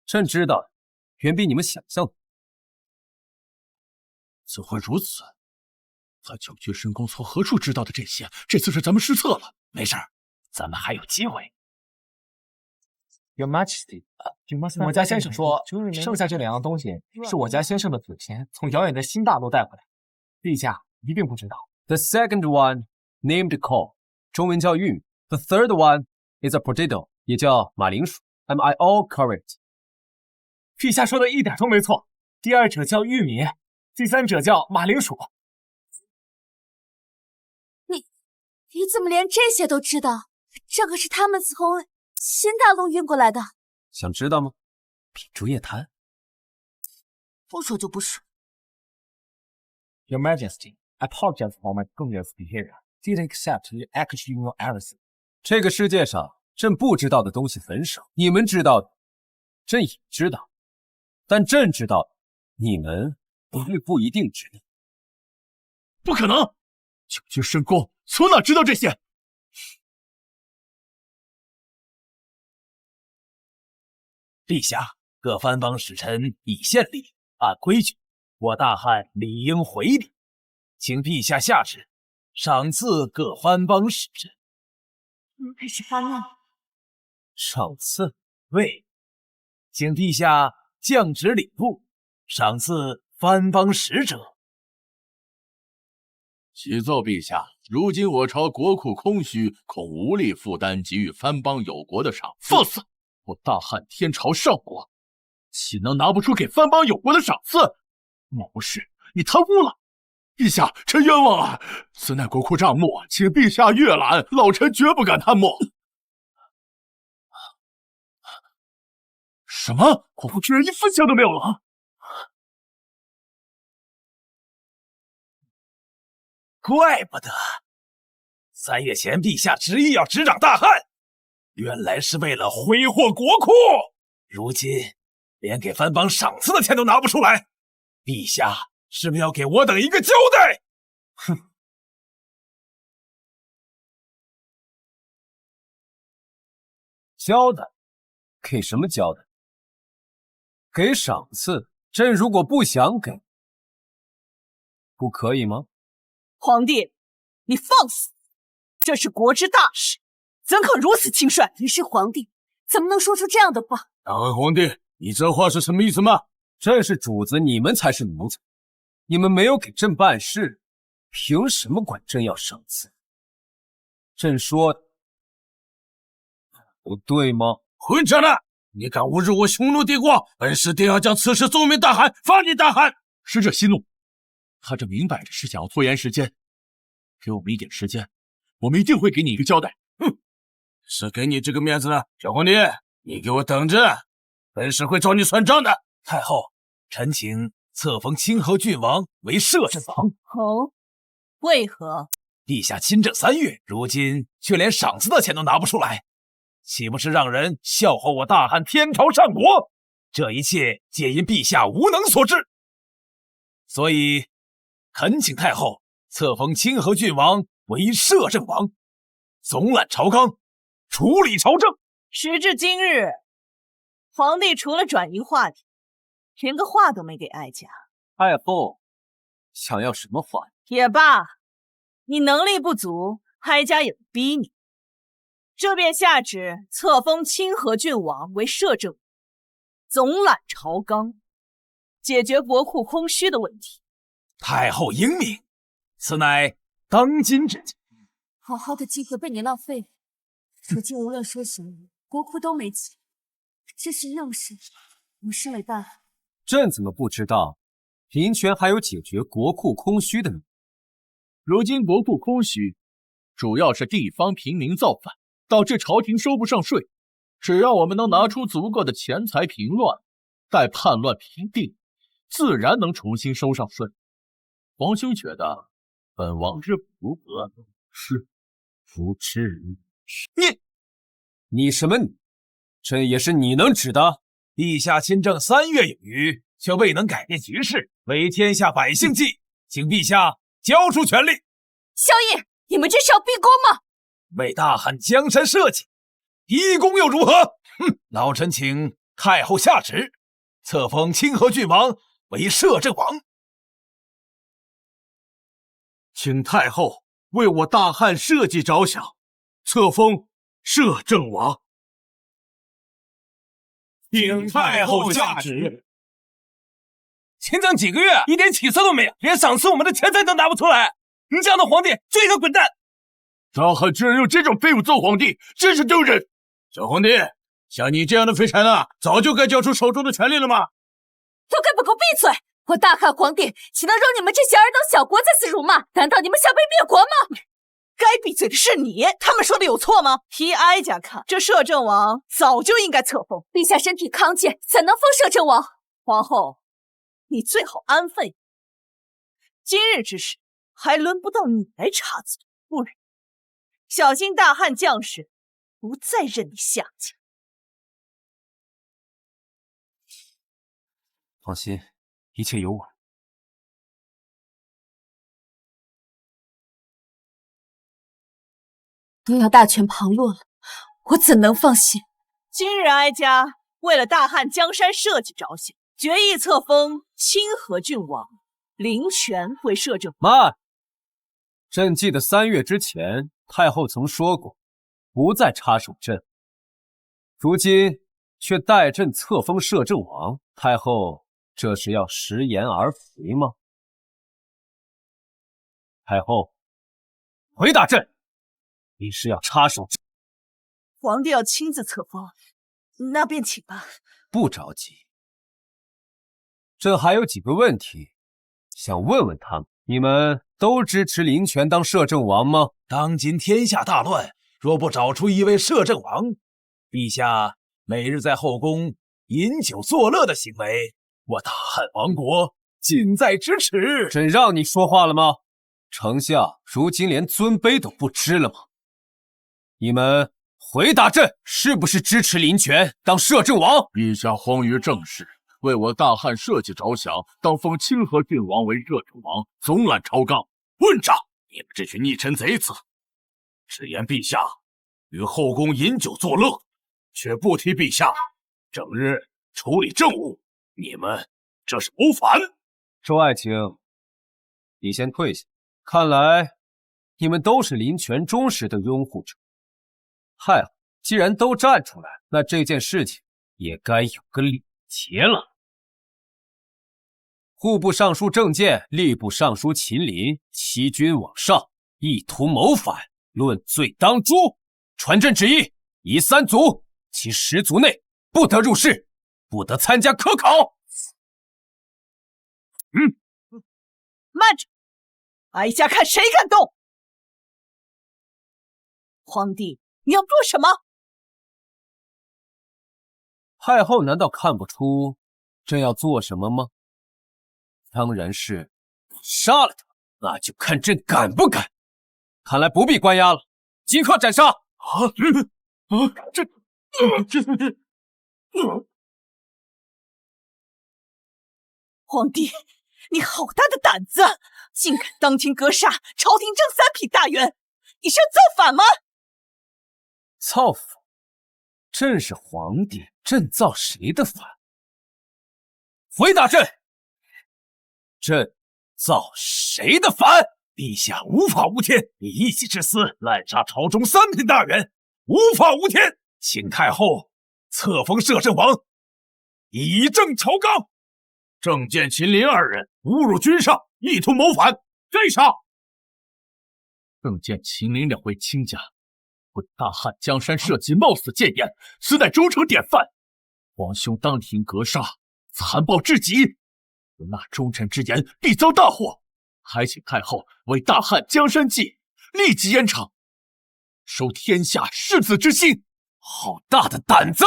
朕知道，远比你们想象的。怎会如此？他九曲神功从何处知道的这些？这次是咱们失策了。没事儿，咱们还有机会。Your Majesty， 我家先生说，剩下这2样东西是我家先生的祖先从遥远的新大陆带回来，陛下一定不知道。The second one named corn， 中文叫玉米。The third one is a potato， 也叫马铃薯。Am I all correct？ 陛下说的一点都没错。第二者叫玉米，第三者叫马铃薯。你怎么连这些都知道？这可是他们从新大陆运过来的。想知道吗？品竹叶谈。不说就不说。Your Majesty, I apologize for my previous behavior. Didn't accept you actually know everything. 这个世界上朕不知道的东西很少，你们知道的，朕也知道，但朕知道的，你们不一定知道。不可能！九曲神功从哪知道这些？陛下，各藩邦使臣已献礼，按规矩，我大汉理应回礼，请陛下下旨，赏赐各藩邦使臣。开始发难。赏赐？喂，请陛下降旨礼部，赏赐藩邦使者。启奏陛下，如今我朝国库空虚，恐无力负担给予藩邦有国的赏赐。放肆！我大汉天朝上国，岂能拿不出给藩邦有国的赏赐？谋士，你贪污了！陛下，臣冤枉啊！此乃国库账目，请陛下阅览，老臣绝不敢贪墨。什么？国库居然1分钱都没有了！怪不得3月前陛下执意要执掌大汉，原来是为了挥霍国库。如今连给藩邦赏赐的钱都拿不出来，陛下是不是要给我等一个交代？哼！交代？给什么交代？给赏赐？朕如果不想给，不可以吗？皇帝，你放肆！这是国之大事，怎可如此轻率？你是皇帝，怎么能说出这样的话？大汉皇帝，你这话是什么意思吗？朕是主子，你们才是奴才。你们没有给朕办事，凭什么管朕要赏赐？朕说的不对吗？混账的！你敢侮辱我匈奴帝国，本使定要将此事奏明大汉，放你大汉！使者息怒，他这明摆着是想要拖延时间。给我们一点时间，我们一定会给你一个交代。哼，是给你这个面子呢，小皇帝，你给我等着，本使会找你算账的。太后，臣请册封清河郡王为摄政王。哦，为何？陛下亲政3月，如今却连赏赐的钱都拿不出来，岂不是让人笑话我大汉天朝上国？这一切皆因陛下无能所致。所以，恳请太后册封清河郡王为摄政王，总揽朝纲，处理朝政。时至今日，皇帝除了转移话题，连个话都没给哀家。太后，想要什么话？也罢，你能力不足，哀家也不逼你。这便下旨册封清河郡王为摄政，总揽朝纲，解决国库空虚的问题。太后英明，此乃当今之计。好好的机会被你浪费了，如今无论说什么，国库都没钱，这是硬事。我身为大汉，朕怎么不知道林权还有解决国库空虚的能力？如今国库空虚，主要是地方平民造反，导致朝廷收不上税。只要我们能拿出足够的钱财平乱，待叛乱平定，自然能重新收上税。皇兄觉得本王之不和是不至于。你什么你？朕也是你能指的？陛下亲政3月有余，却未能改变局势，为天下百姓计，请陛下交出权力。萧逸，你们这是要逼宫吗？为大汉江山社稷，逼宫又如何？哼！老臣请太后下旨，册封清河郡王为摄政王。请太后为我大汉社稷着想，册封摄政王。请太后下旨。前长几个月一点起色都没有，连赏赐我们的钱财都拿不出来。你这样的皇帝，就应该滚蛋！大汉居然用这种废物做皇帝，真是丢人！小皇帝，像你这样的废柴呢，早就该交出手中的权力了吗？都该不给我闭嘴！我大汉皇帝岂能容你们这些尔等小国在此辱骂？难道你们想被灭国吗？该闭嘴的是你，他们说的有错吗？依哀家看，这摄政王早就应该册封。陛下身体康健，怎能封摄政王？皇后，你最好安分。今日之事，还轮不到你来插嘴。夫人，小心大汉将士不再任你下家。放心，一切有我。都要大权旁落了，我怎能放心？今日哀家为了大汉江山社稷着想，决意册封清河郡王林权为摄政。慢！朕记得3月之前，太后曾说过，不再插手朕。如今却代朕册封摄政王，太后这是要食言而肥吗？太后，回答朕，你是要插手朕？皇帝要亲自册封，那便请吧。不着急，朕还有几个问题想问问他们。你们都支持林权当摄政王吗？当今天下大乱，若不找出一位摄政王，陛下每日在后宫饮酒作乐的行为，我大汉王国近在咫尺。朕让你说话了吗？丞相如今连尊卑都不知了吗？你们回答朕，是不是支持林权当摄政王？陛下荒于政事，为我大汉社稷着想，当封清河郡王为摄政王，总揽朝纲。混账！你们这群逆臣贼子，只言陛下于后宫饮酒作乐，却不提陛下整日处理政务，你们这是谋反！周爱卿，你先退下。看来你们都是林权忠实的拥护者。太好，既然都站出来，那这件事情也该有个了结了。户部尚书郑健、吏部尚书秦林欺君罔上，意图谋反，论罪当诛。传朕旨意，夷3族，其10族内不得入仕，不得参加科考。慢着，哀家看谁敢动！皇帝，你要做什么？太后难道看不出朕要做什么吗？当然是杀了他，那就看朕敢不敢。看来不必关押了，即刻斩杀！皇帝，你好大的胆子，竟敢当庭格杀朝廷正3品大员，你是要造反吗？造反？朕是皇帝，朕造谁的反？回答朕！朕造谁的反？陛下无法无天，以一己之私滥杀朝中3品大员，无法无天，请太后册封摄政王，以正朝纲。郑健、秦林2人侮辱君上，意图谋反，罪杀。郑健、秦林2位卿家为大汉江山社稷冒死谏言，此乃忠诚典范。皇兄当庭格杀，残暴至极，不纳忠臣之言，必遭大祸。还请太后为大汉江山计，立即严惩，收天下士子之心。好大的胆子，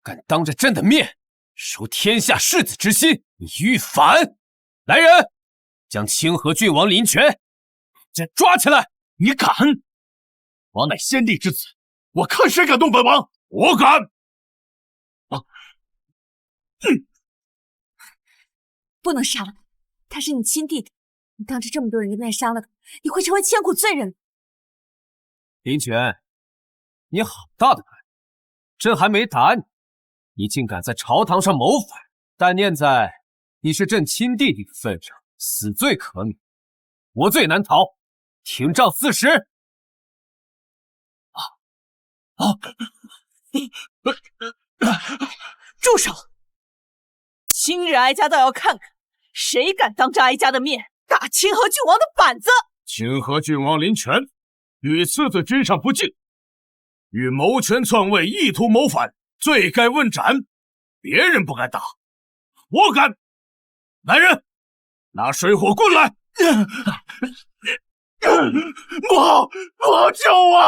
敢当着朕的面收天下士子之心，你欲反！来人，将清河郡王林权这抓起来！你敢？王乃先帝之子，我看谁敢动本王！我敢！不能杀了他，他是你亲弟弟，你当着这么多人的面杀了他，你会成为千古罪人。林权，你好大的胆！朕还没打你，你竟敢在朝堂上谋反！但念在你是朕亲弟弟的份上，死罪可免。我罪难逃，廷杖40。住手！今日哀家倒要看看，谁敢当着哀家的面打清河郡王的板子！清河郡王林权与次子君上不敬，欲谋权篡位，意图谋反，罪该问斩。别人不敢打，我敢！来人，拿水火棍来！我救我！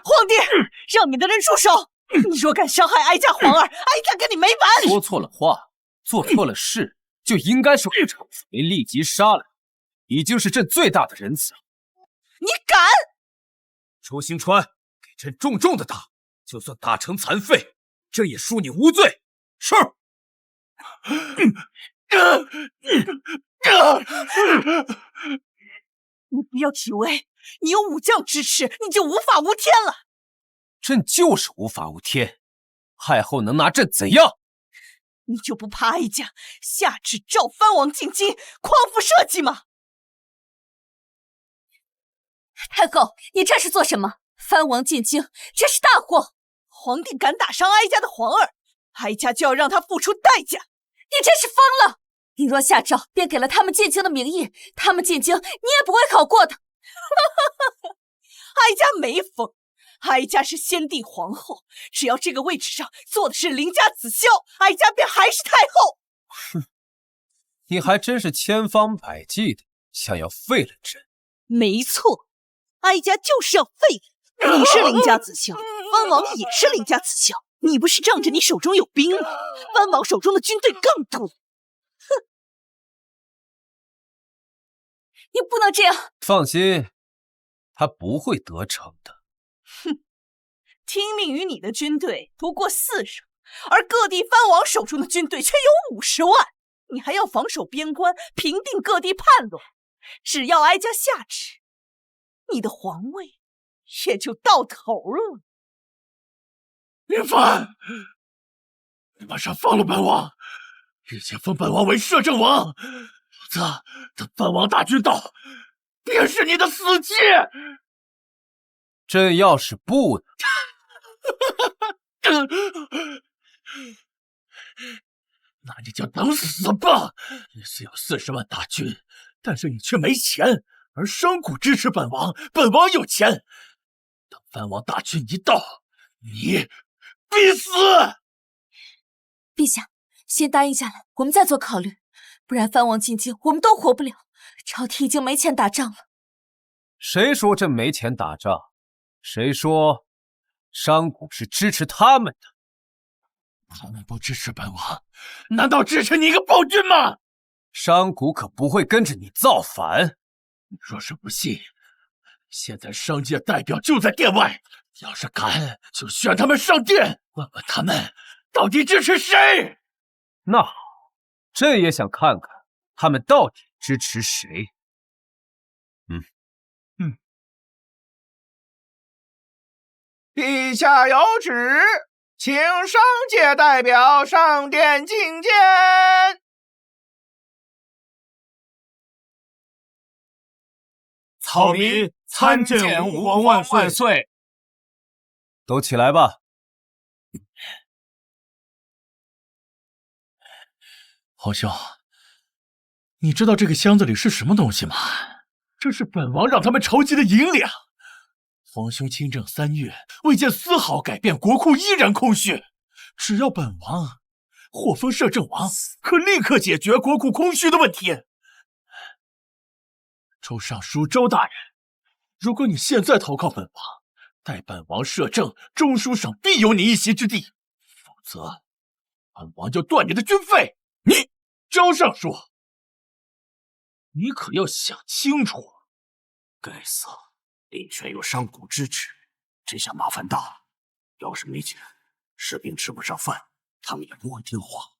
皇帝，让你的人住手！你若敢伤害哀家皇儿，哀家跟你没完！说错了话，做错了事，就应该受惩罚，没立即杀了，已经是朕最大的仁慈了。你敢！周星川，给朕重重的打，就算打成残废，朕也恕你无罪。是。你不要以为你有武将支持，你就无法无天了。朕就是无法无天，太后能拿朕怎样？你就不怕哀家下旨召藩王进京，匡扶社稷吗？太后，你这是做什么？藩王进京，这是大祸！皇帝敢打伤哀家的皇儿，哀家就要让他付出代价！你真是疯了！你若下诏，便给了他们进京的名义，他们进京你也不会好过的。哀家没疯，哀家是先帝皇后，只要这个位置上坐的是邻家子孝，哀家便还是太后。哼，你还真是千方百计的想要废了朕。没错，哀家就是要废了。你是邻家子孝，藩王也是邻家子孝，你不是仗着你手中有兵吗？藩王手中的军队更多。哼，你不能这样。放心，他不会得逞的。哼，听命于你的军队不过40，而各地藩王手中的军队却有50万。你还要防守边关，平定各地叛乱。只要哀家下旨，你的皇位也就到头了。林凡，你马上放了本王，立即封本王为摄政王，否则等藩王大军到，便是你的死期。朕要是不呢？那你就等死吧！你虽有40万大军，但是你却没钱，而商贾支持本王，本王有钱。等藩王大军一到，你必死！陛下，先答应下来，我们再做考虑。不然藩王进京，我们都活不了。朝廷已经没钱打仗了。谁说朕没钱打仗？谁说商贾是支持他们的？他们不支持本王，难道支持你一个暴君吗？商贾可不会跟着你造反。你若是不信，现在商界代表就在殿外，要是敢，就选他们上殿，问问他们到底支持谁。那好，朕也想看看他们到底支持谁。陛下有旨，请商界代表上殿觐见。草民参见吾皇万岁！都起来吧。皇兄，你知道这个箱子里是什么东西吗？这是本王让他们筹集的银两。皇兄亲政3月，未见丝毫改变，国库依然空虚。只要本王获封摄政王，可立刻解决国库空虚的问题。周尚书周大人，如果你现在投靠本王，待本王摄政，中书省必有你一席之地；否则，本王就断你的军费。你周尚书，你可要想清楚！该死！林权有商贾支持，这下麻烦大了。要是没钱，士兵吃不上饭，他们也不会听话。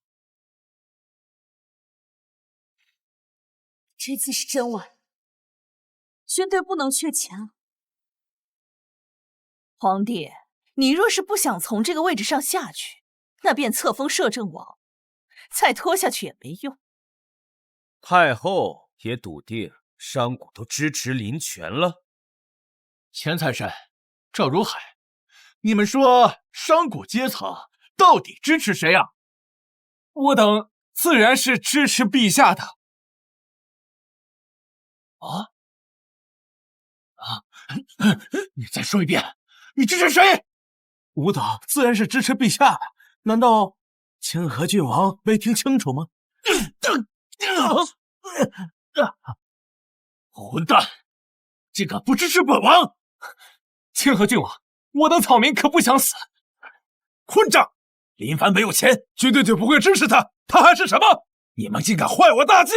这次是真完，军队不能缺钱啊！皇帝，你若是不想从这个位置上下去，那便册封摄政王，再拖下去也没用。太后也笃定商贾都支持林权了。钱财神、赵如海，你们说商贾阶层到底支持谁啊？我等自然是支持陛下的。你再说一遍，你支持谁？吾等自然是支持陛下的，难道清河郡王没听清楚吗？混蛋，竟敢不支持本王！清河郡王，我等草民可不想死。混账！林凡没有钱，军队就不会支持他，他还是什么？你们竟敢坏我大计！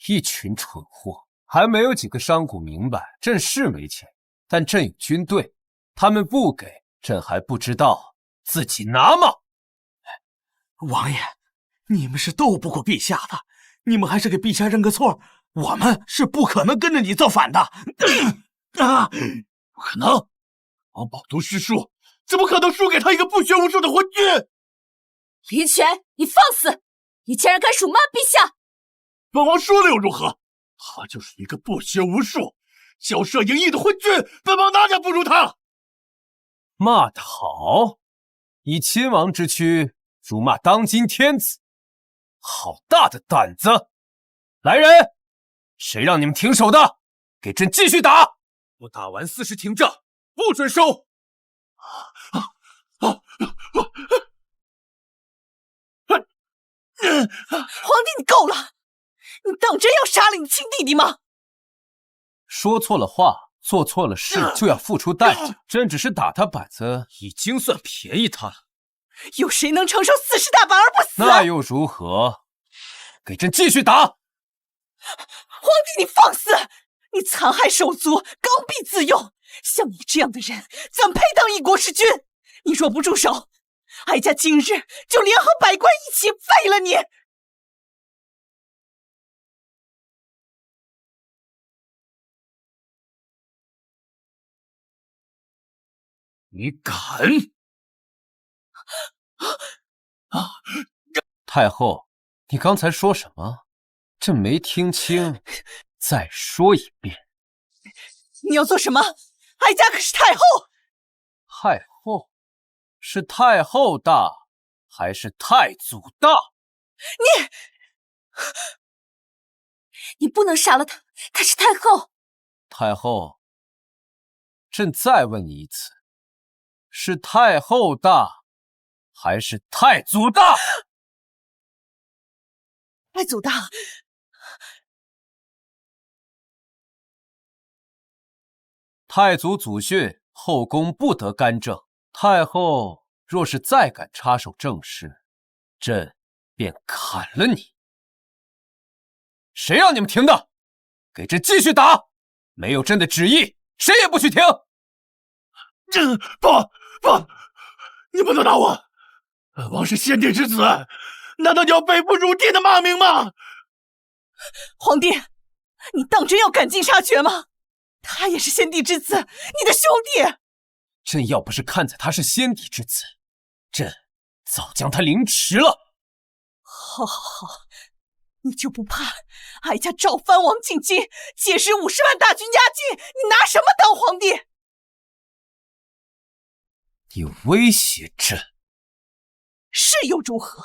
一群蠢货，还没有几个商贾明白，朕是没钱，但朕有军队，他们不给，朕还不知道自己拿吗？王爷，你们是斗不过陛下的，你们还是给陛下认个错，我们是不可能跟着你造反的。不可能！王饱读诗书，怎么可能输给他一个不学无术的昏君？林权，你放肆！你竟然敢辱骂陛下！本王说了又如何？他就是一个不学无术、骄奢淫逸的昏君，本王哪点不如他？骂得好！以亲王之躯辱骂当今天子，好大的胆子！来人，谁让你们停手的？给朕继续打！不打完40停仗，不准收！皇帝，你够了！你当真要杀了你亲弟弟吗？说错了话，做错了事，就要付出代价。朕只是打他板子，已经算便宜他了。有谁能承受40大板而不死？那又如何？给朕继续打！皇帝，你放肆！你残害手足，刚愎自用！像你这样的人，怎配当一国之君？你若不住手，哀家今日就联合百官一起废了你！你敢！太后，你刚才说什么？朕没听清，再说一遍。你要做什么？哀家可是太后！太后？是太后大，还是太祖大？你不能杀了他，他是太后。太后，朕再问你一次，是太后大，还是太祖大？太祖大。太祖祖训，后宫不得干政。太后若是再敢插手政事，朕便砍了你。谁让你们停的？给朕继续打！没有朕的旨意，谁也不许停！不，你不能打我！本王是先帝之子，难道你要背不如帝的骂名吗？皇帝，你当真要赶尽杀绝吗？他也是先帝之子，你的兄弟。朕要不是看在他是先帝之子，朕早将他凌迟了。好，你就不怕哀家召藩王进京，届时50万大军压境，你拿什么当皇帝？你威胁朕，是又如何？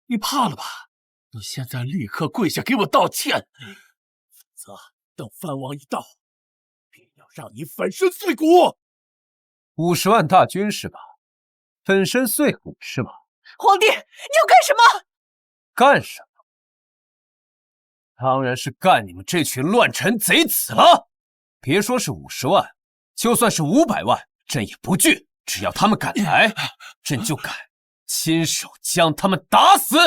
你怕了吧？你现在立刻跪下给我道歉，否则等藩王一到，便要让你粉身碎骨。50万大军是吧？粉身碎骨是吧？皇帝，你要干什么？干什么？当然是干你们这群乱臣贼子了！别说是50万，就算是500万，朕也不惧。只要他们敢来，朕就敢亲手将他们打死。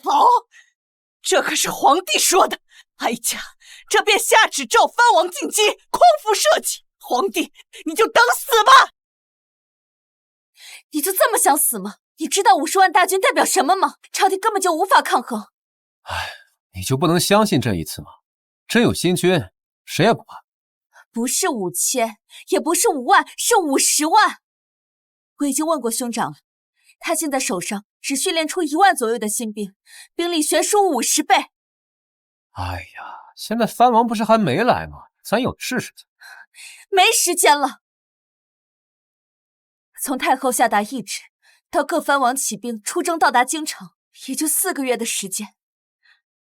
好，这可是皇帝说的，哀家这便下旨召藩王进击，匡扶社稷。皇帝，你就等死吧！你就这么想死吗？你知道50万大军代表什么吗？朝廷根本就无法抗衡。哎，你就不能相信这一次吗？真有新军，谁也不怕。不是5000，也不是5万，是50万。我已经问过兄长了，他现在手上只训练出1万左右的新兵，兵力悬殊50倍。哎呀，现在藩王不是还没来吗？咱有事情。没时间了。从太后下达懿旨到各藩王起兵出征到达京城，也就4个月的时间。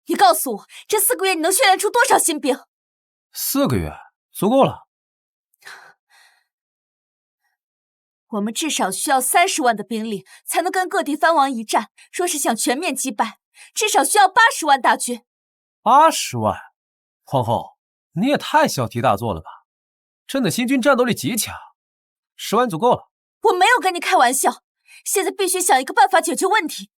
你告诉我，这4个月你能训练出多少新兵？4个月足够了。我们至少需要30万的兵力，才能跟各地藩王一战。若是想全面击败，至少需要80万大军。80万？皇后，你也太小题大做了吧？朕的新军战斗力极强，10万足够了。我没有跟你开玩笑，现在必须想一个办法解决问题。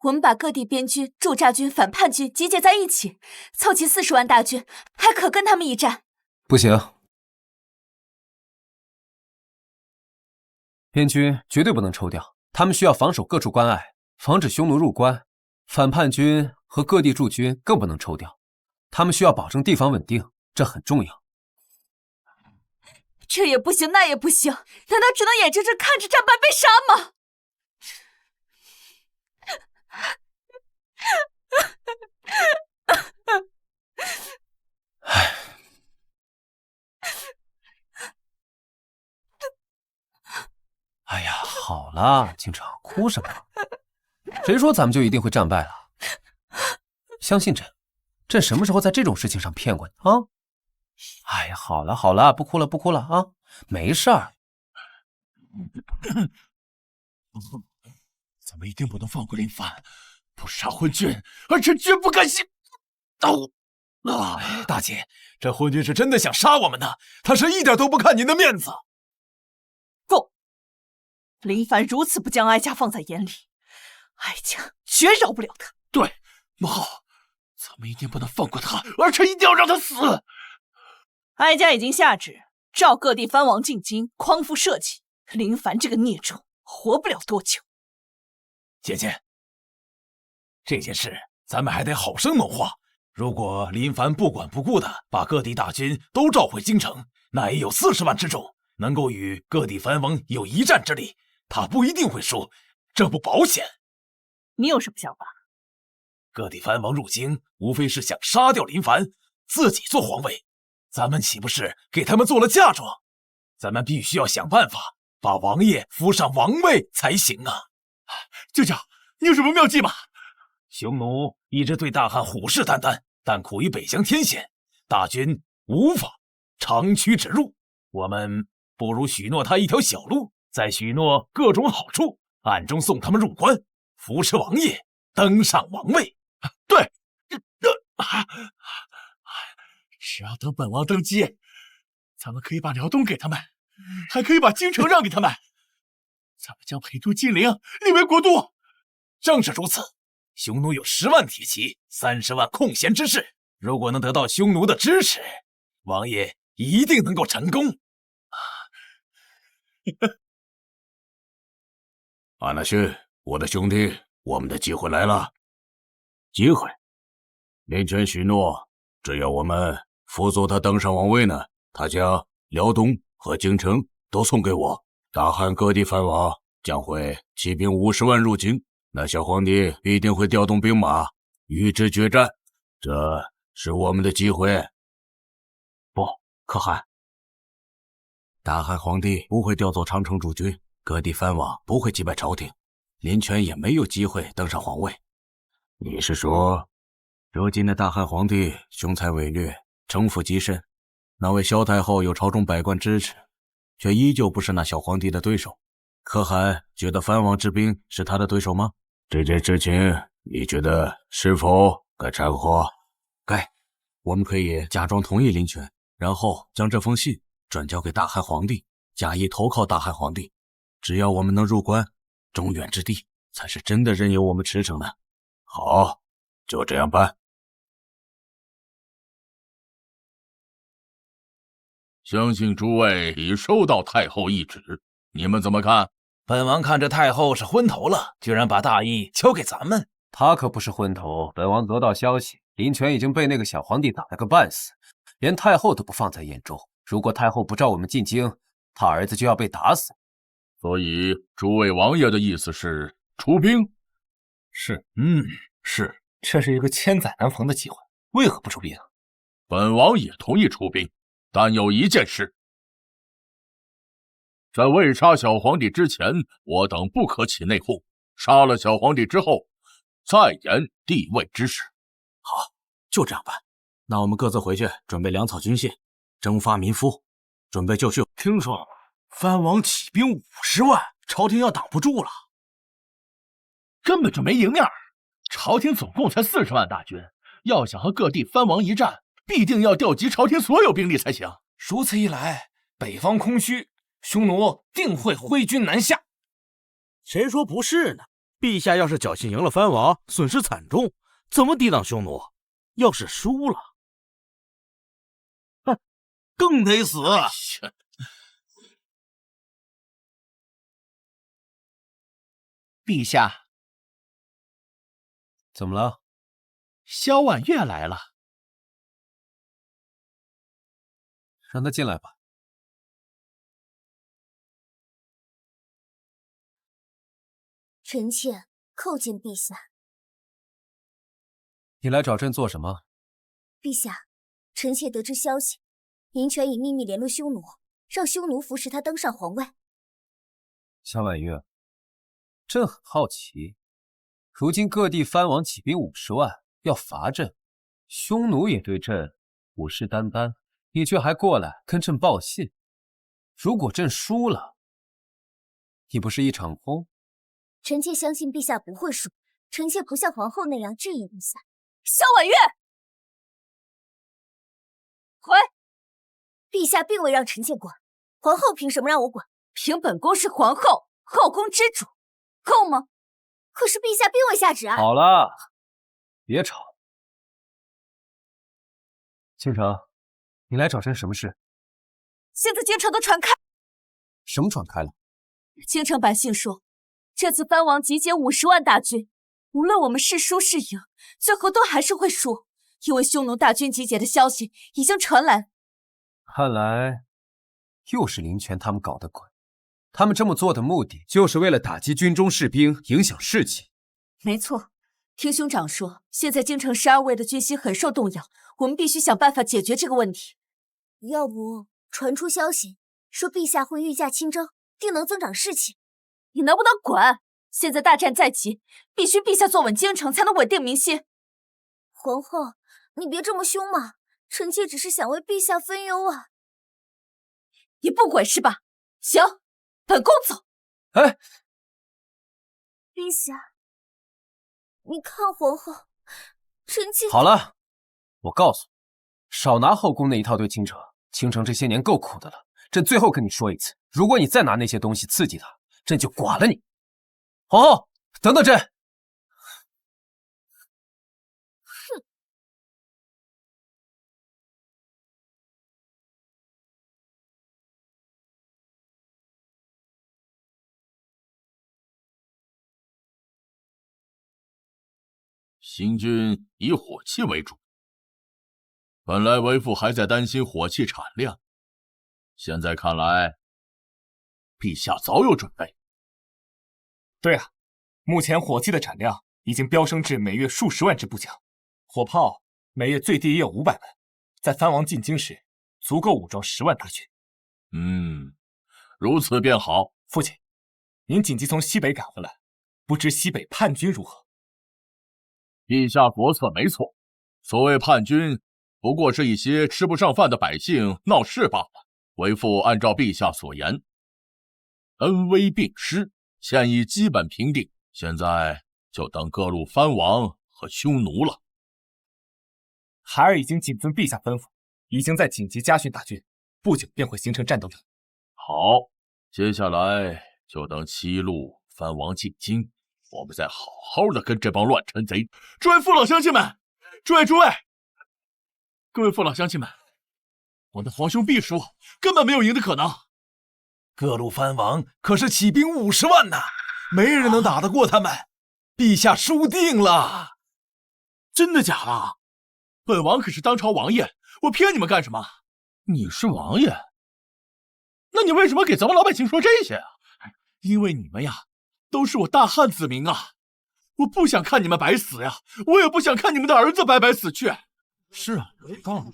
我们把各地边军、驻扎军、反叛军集结在一起，凑齐40万大军，还可跟他们一战。不行，边军绝对不能抽调，他们需要防守各处关隘，防止匈奴入关。反叛军和各地驻军更不能抽调，他们需要保证地方稳定，这很重要。这也不行，那也不行，难道只能眼睁睁看着战败被杀吗？哎呀，好了，京城哭什么？谁说咱们就一定会战败了？相信朕，朕什么时候在这种事情上骗过你啊？哎呀，好了好了，不哭了不哭了啊，没事儿。咱们一定不能放过林凡，不杀昏君，儿臣绝不甘心。大姐，这昏君是真的想杀我们呢，他是一点都不看您的面子。够！林凡如此不将哀家放在眼里，哀家绝饶不了他。对，母后，咱们一定不能放过他，儿臣一定要让他死。哀家已经下旨，召各地藩王进京，匡扶社稷。林凡这个孽种，活不了多久。姐姐，这件事咱们还得好生谋划。如果林凡不管不顾的把各地大军都召回京城，那也有40万之众，能够与各地藩王有一战之力。他不一定会输，这不保险。你有什么想法？各地藩王入京，无非是想杀掉林凡，自己做皇位。咱们岂不是给他们做了嫁妆？咱们必须要想办法把王爷扶上王位才行啊！舅舅，你有什么妙计吗？匈奴一直对大汉虎视眈眈，但苦于北疆天险，大军无法长驱直入。我们不如许诺他一条小路，再许诺各种好处，暗中送他们入关，扶持王爷登上王位。对，只要等本王登基，咱们可以把辽东给他们，还可以把京城让给他们。咱们将陪都金陵立为国都。正是如此，匈奴有10万铁骑，30万空闲之士。如果能得到匈奴的支持，王爷一定能够成功。阿那逊，我的兄弟，我们的机会来了。机会？林权许诺，只要我们辅佐他登上王位呢，他将辽东和京城都送给我。大汉各地藩王将会起兵50万入京，那小皇帝必定会调动兵马与之决战，这是我们的机会。不，可汗，大汉皇帝不会调走长城驻军，各地藩王不会击败朝廷，林权也没有机会登上皇位。你是说，如今的大汉皇帝雄才伟略，城府极深，那位萧太后有朝中百官支持，却依旧不是那小皇帝的对手。可汗觉得藩王之兵是他的对手吗？这件事情你觉得是否该掺和？该。我们可以假装同意林权，然后将这封信转交给大汉皇帝，假意投靠大汉皇帝。只要我们能入关，中原之地才是真的任由我们驰骋的。好，就这样办。相信诸位已收到太后懿旨，你们怎么看？本王看这太后是昏头了，居然把大义交给咱们。他可不是昏头，本王得到消息，林权已经被那个小皇帝打了个半死，连太后都不放在眼中。如果太后不召我们进京，他儿子就要被打死。所以诸位王爷的意思是出兵？是，是。这是一个千载难逢的机会，为何不出兵？本王也同意出兵，但有一件事，在未杀小皇帝之前，我等不可起内讧；杀了小皇帝之后，再言帝位之事。好，就这样办。那我们各自回去准备粮草军械，征发民夫，准备就绪。听说了吗？藩王起兵50万，朝廷要挡不住了，根本就没赢面。朝廷总共才40万大军，要想和各地藩王一战，必定要调集朝廷所有兵力才行。如此一来，北方空虚，匈奴定会挥军南下。谁说不是呢？陛下要是侥幸赢了藩王，损失惨重，怎么抵挡匈奴？要是输了，更得死。陛下，怎么了？萧婉月来了。让他进来吧。臣妾叩见陛下。你来找朕做什么？陛下，臣妾得知消息，林权已秘密联络匈奴，让匈奴扶持他登上皇位。萧婉月，朕很好奇，如今各地藩王起兵50万要伐朕，匈奴也对朕虎视眈眈，你却还过来跟朕报信。如果朕输了，你不是一场空？臣妾相信陛下不会输，臣妾不像皇后那样质疑陛下。萧婉月，回！陛下并未让臣妾管，皇后凭什么让我管？凭本宫是皇后，后宫之主，够吗？可是陛下并未下旨啊！好了，别吵。倾城，你来找朕什么事？现在京城都传开，什么传开了？京城百姓说，这次藩王集结50万大军，无论我们是输是赢，最后都还是会输，因为匈奴大军集结的消息已经传来。看来又是林权他们搞的鬼。他们这么做的目的，就是为了打击军中士兵，影响士气。没错，听兄长说，现在京城12卫的军心很受动摇，我们必须想办法解决这个问题。要不传出消息，说陛下会御驾亲征，定能增长士气。你能不能滚？现在大战在即，必须陛下坐稳京城，才能稳定民心。皇后，你别这么凶嘛，臣妾只是想为陛下分忧啊。你不滚是吧？行，本宫走。哎，陛下，你看皇后，臣妾……好了，我告诉你，少拿后宫那一套对倾城。倾城这些年够苦的了，朕最后跟你说一次，如果你再拿那些东西刺激他，朕就剐了你。皇后，等等朕。哼。行军以火器为主，本来为父还在担心火器产量，现在看来，陛下早有准备。对啊，目前火器的产量已经飙升至每月数十万支步枪，火炮每月最低也有500门，在藩王进京时，足够武装10万大军。如此便好。父亲，您紧急从西北赶回来，不知西北叛军如何？陛下国策没错，所谓叛军，不过是一些吃不上饭的百姓闹事罢了。为父按照陛下所言，恩威并施，现已基本平定，现在就等各路藩王和匈奴了。孩儿已经谨遵陛下吩咐，已经在紧急加训大军，不久便会形成战斗力。好，接下来就等七路藩王进京，我们再好好的跟这帮乱臣贼。诸位父老乡亲们，诸位，各位父老乡亲们，我的皇兄必输，根本没有赢的可能。各路藩王可是起兵50万呐，没人能打得过他们。陛下输定了。真的假的？本王可是当朝王爷，我骗你们干什么？你是王爷，那你为什么给咱们老百姓说这些啊？因为你们呀，都是我大汉子民啊，我不想看你们白死呀，我也不想看你们的儿子白白死去。是啊，有道理。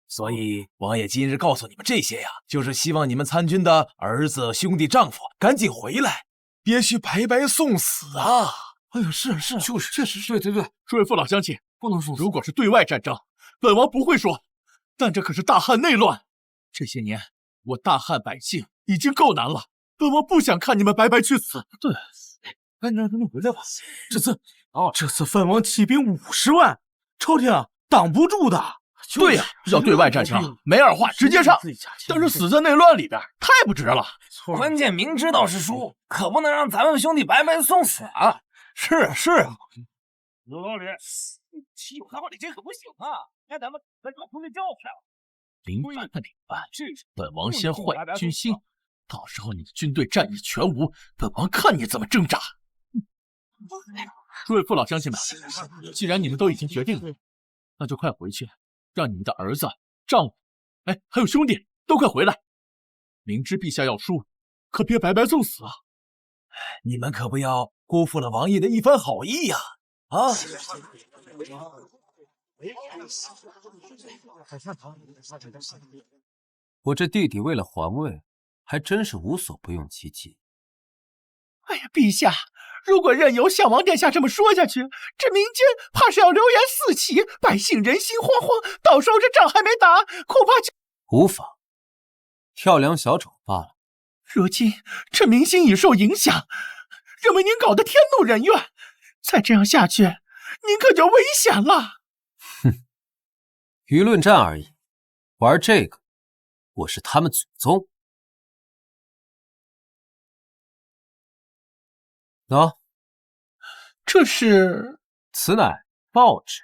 所以王爷今日告诉你们这些呀，就是希望你们参军的儿子、兄弟、丈夫赶紧回来，别去白白送死啊！哎呦，是，就是确实是，对，诸位父老乡亲，不能送死。如果是对外战争，本王不会说，但这可是大汉内乱，这些年我大汉百姓已经够难了，本王不想看你们白白去死。对，赶紧让他们回来吧。这次藩王起兵50万，朝廷挡不住的。对呀，要对外战争，没二话，直接上。但是死在内乱里边，太不值了。关键明知道是输，可不能让咱们兄弟白白送死啊！是啊，有道理。欺负他们李靖可不行啊！让咱们把兄弟叫出来了。临番的领班，本王先坏军心，到时候你的军队战意全无，本王看你怎么挣扎。诸位父老乡亲们，既然你们都已经决定了，那就快回去。让你们的儿子、丈夫，还有兄弟都快回来！明知陛下要输，可别白白送死啊！你们可不要辜负了王爷的一番好意呀！啊！我这弟弟为了皇位，还真是无所不用其极。哎呀，陛下，如果任由项王殿下这么说下去，这民间怕是要流言四起，百姓人心惶惶，到时候这仗还没打，恐怕就……无妨，跳梁小丑罢了。如今这民心已受影响，认为您搞得天怒人怨，再这样下去，您可就危险了。哼，舆论战而已，玩这个，我是他们祖宗。喏，这是？此乃报纸。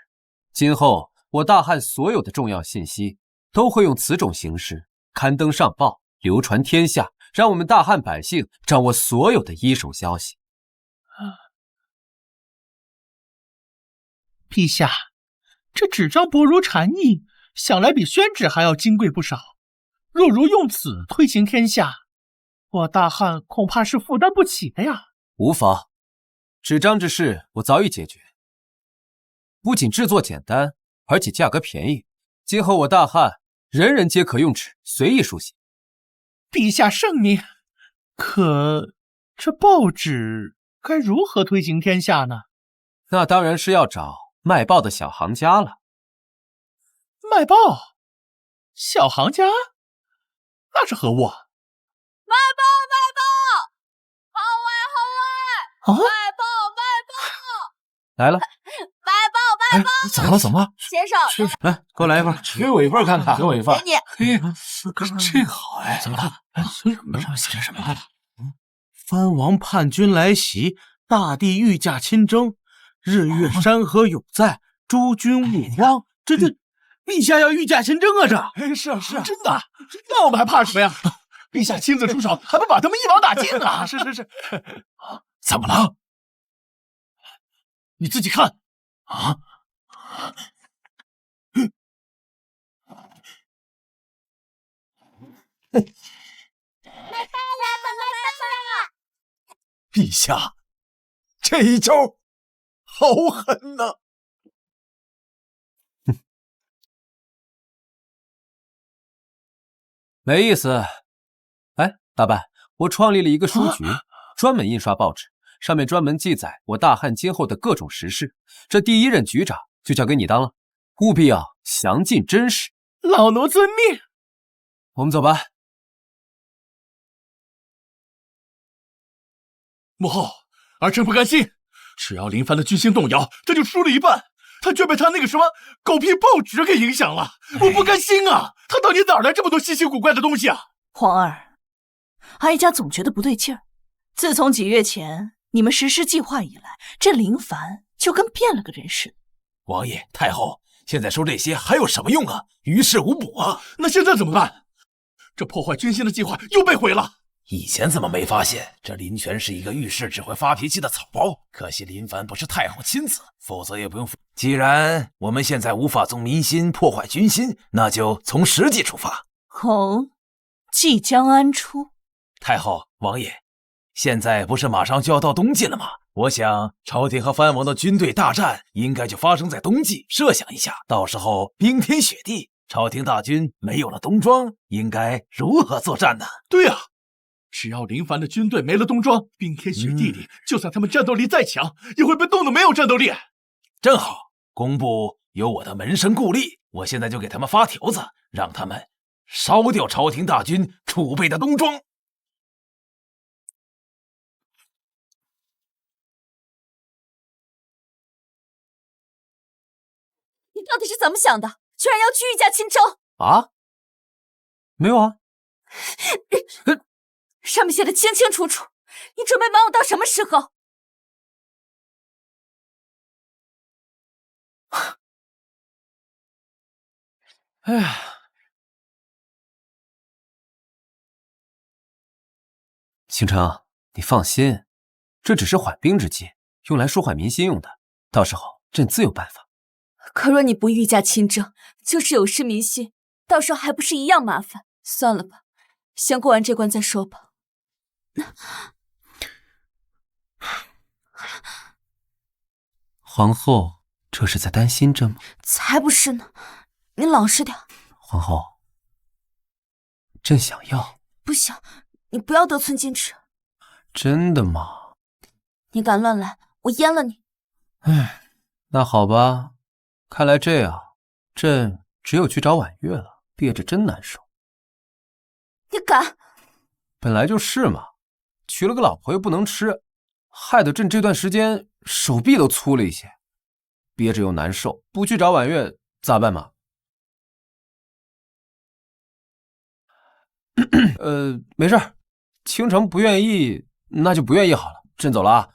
今后我大汉所有的重要信息都会用此种形式刊登上报，流传天下，让我们大汉百姓掌握所有的一手消息。陛下，这纸张薄如蝉翼，想来比宣纸还要金贵不少。若如用此推行天下，我大汉恐怕是负担不起的呀。无妨，纸张之事我早已解决，不仅制作简单，而且价格便宜。今后我大汉人人皆可用纸随意书写。陛下圣明，可这报纸该如何推行天下呢？那当然是要找卖报的小行家了。卖报？小行家？那是何物？卖报！好卖报！来了！卖报！怎么了？先生，来，给我来一份，给我一份看看，给我一份。给你。这好哎！怎么了？上面写着什么？藩王叛军来袭，大地御驾亲征，日月山河永在，诸君勿慌。这陛下要御驾亲征啊！是啊，真的？那我们还怕什么呀？陛下亲自出手，还不把他们一网打尽啊！是。怎么了？你自己看啊！陛下，这一招好狠呐！没意思。哎，大办，我创立了一个书局，专门印刷报纸，上面专门记载我大汉今后的各种时事。这第一任局长就交给你当了，务必要详尽真实。老奴遵命。我们走吧。母后，儿臣不甘心，只要林凡的军心动摇，他就输了一半。他却被他那个什么狗屁报纸给影响了，我不甘心啊！他到底哪来这么多稀奇古怪的东西啊？皇儿，哀家总觉得不对劲儿。自从几月前你们实施计划以来，这林凡就跟变了个人似的。王爷、太后，现在说这些还有什么用啊？于事无补啊！那现在怎么办？这破坏军心的计划又被毁了。以前怎么没发现这林泉是一个遇事只会发脾气的草包？可惜林凡不是太后亲子，否则也不用。既然我们现在无法从民心破坏军心，那就从实际出发。哦，即将安出。太后、王爷，现在不是马上就要到冬季了吗？我想朝廷和藩王的军队大战应该就发生在冬季。设想一下，到时候冰天雪地，朝廷大军没有了冬装，应该如何作战呢？对啊，只要林凡的军队没了冬装，冰天雪地里，就算他们战斗力再强，也会被冻得没有战斗力。正好，工部有我的门生故吏，我现在就给他们发条子，让他们烧掉朝廷大军储备的冬装。你到底是怎么想的？居然要去御驾亲征啊？没有啊，上面写的清清楚楚，你准备瞒我到什么时候？哎呀，倾城，你放心，这只是缓兵之计，用来舒缓民心用的。到时候朕自有办法。可若你不御驾亲征，就是有失民心，到时候还不是一样麻烦？算了吧，先过完这关再说吧。皇后这是在担心朕吗？才不是呢，你老实点。皇后，朕想要。不行，你不要得寸进尺。真的吗？你敢乱来，我阉了你。唉，那好吧，看来这样，朕只有去找婉月了，憋着真难受。你敢？本来就是嘛，娶了个老婆又不能吃，害得朕这段时间手臂都粗了一些，憋着又难受，不去找婉月咋办嘛？没事儿，倾城不愿意，那就不愿意好了，朕走了啊。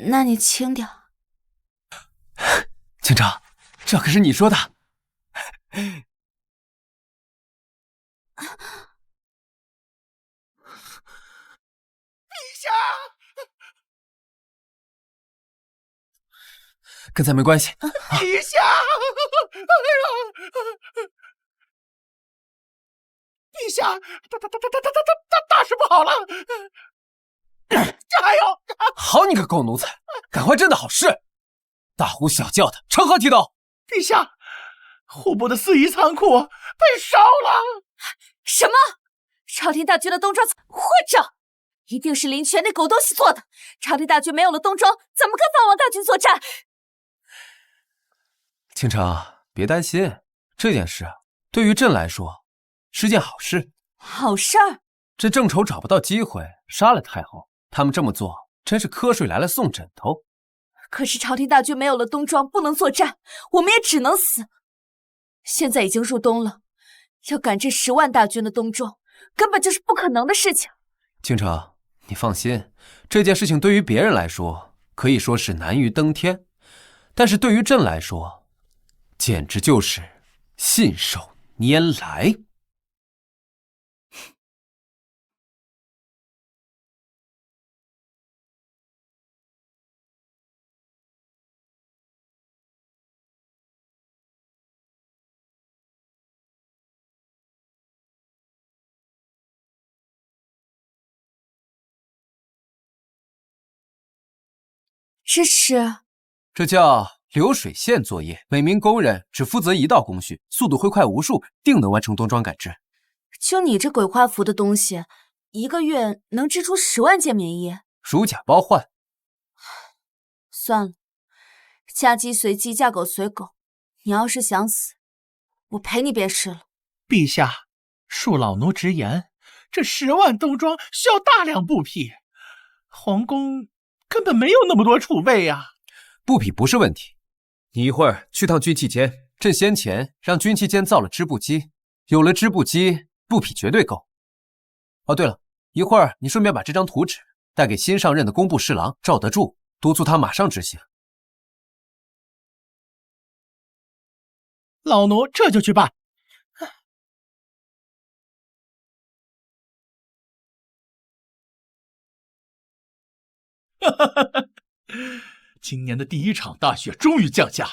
那你轻点。倾城，这可是你说的。陛下，跟咱没关系。陛下，陛下，大事不好了！加油！好你个狗奴才，赶坏朕的好事！大呼小叫的，成何体统？陛下，户部的四夷仓库被烧了！什么？朝廷大军的冬装混账！一定是林泉那狗东西做的。朝廷大军没有了冬装，怎么跟藩王大军作战？倾城，别担心，这件事对于朕来说是件好事。好事儿？朕正愁找不到机会杀了太后，他们这么做真是瞌睡来了送枕头。可是朝廷大军没有了冬装，不能作战，我们也只能死。现在已经入冬了，要赶这10万大军的冬装，根本就是不可能的事情。倾城，你放心，这件事情对于别人来说可以说是难于登天，但是对于朕来说，简直就是信手拈来。这叫流水线作业，每名工人只负责一道工序，速度会快无数，定能完成冬装改制。就你这鬼画符的东西，一个月能织出10万件棉衣，如假包换。算了，嫁鸡随鸡，嫁狗随狗。你要是想死，我陪你便是了。陛下，恕老奴直言，这10万冬装需要大量布匹，皇宫根本没有那么多储备呀。布匹不是问题，你一会儿去趟军器间，朕先前让军器间造了织布机，有了织布机，布匹绝对够。哦，对了，一会儿你顺便把这张图纸带给新上任的工部侍郎赵德柱，督促他马上执行。老奴这就去办。今年的第一场大雪终于降下，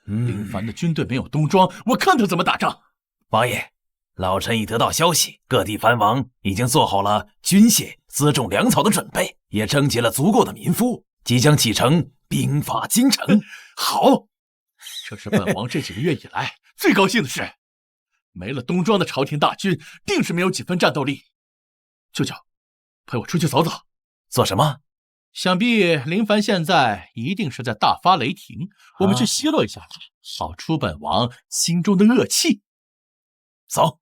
林凡的军队没有冬装，我看他怎么打仗。王爷，老臣已得到消息，各地藩王已经做好了军械、辎重、粮草的准备，也征集了足够的民夫，即将启程兵发京城。好，这是本王这几个月以来最高兴的事。没了冬装的朝廷大军，定是没有几分战斗力。舅舅，陪我出去走走。做什么？想必林凡现在一定是在大发雷霆，我们去奚落一下他，好出本王心中的恶气。走。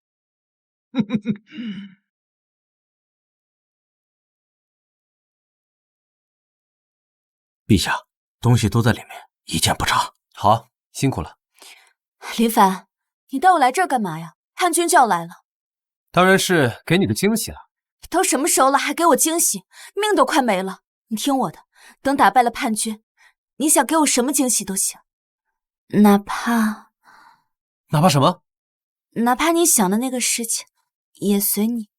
陛下，东西都在里面，一件不差。好，辛苦了。林凡，你带我来这儿干嘛呀？叛军就要来了。当然是给你个惊喜了。都什么时候了，还给我惊喜？命都快没了。你听我的，等打败了叛军，你想给我什么惊喜都行，哪怕什么？哪怕你想的那个事情，也随你。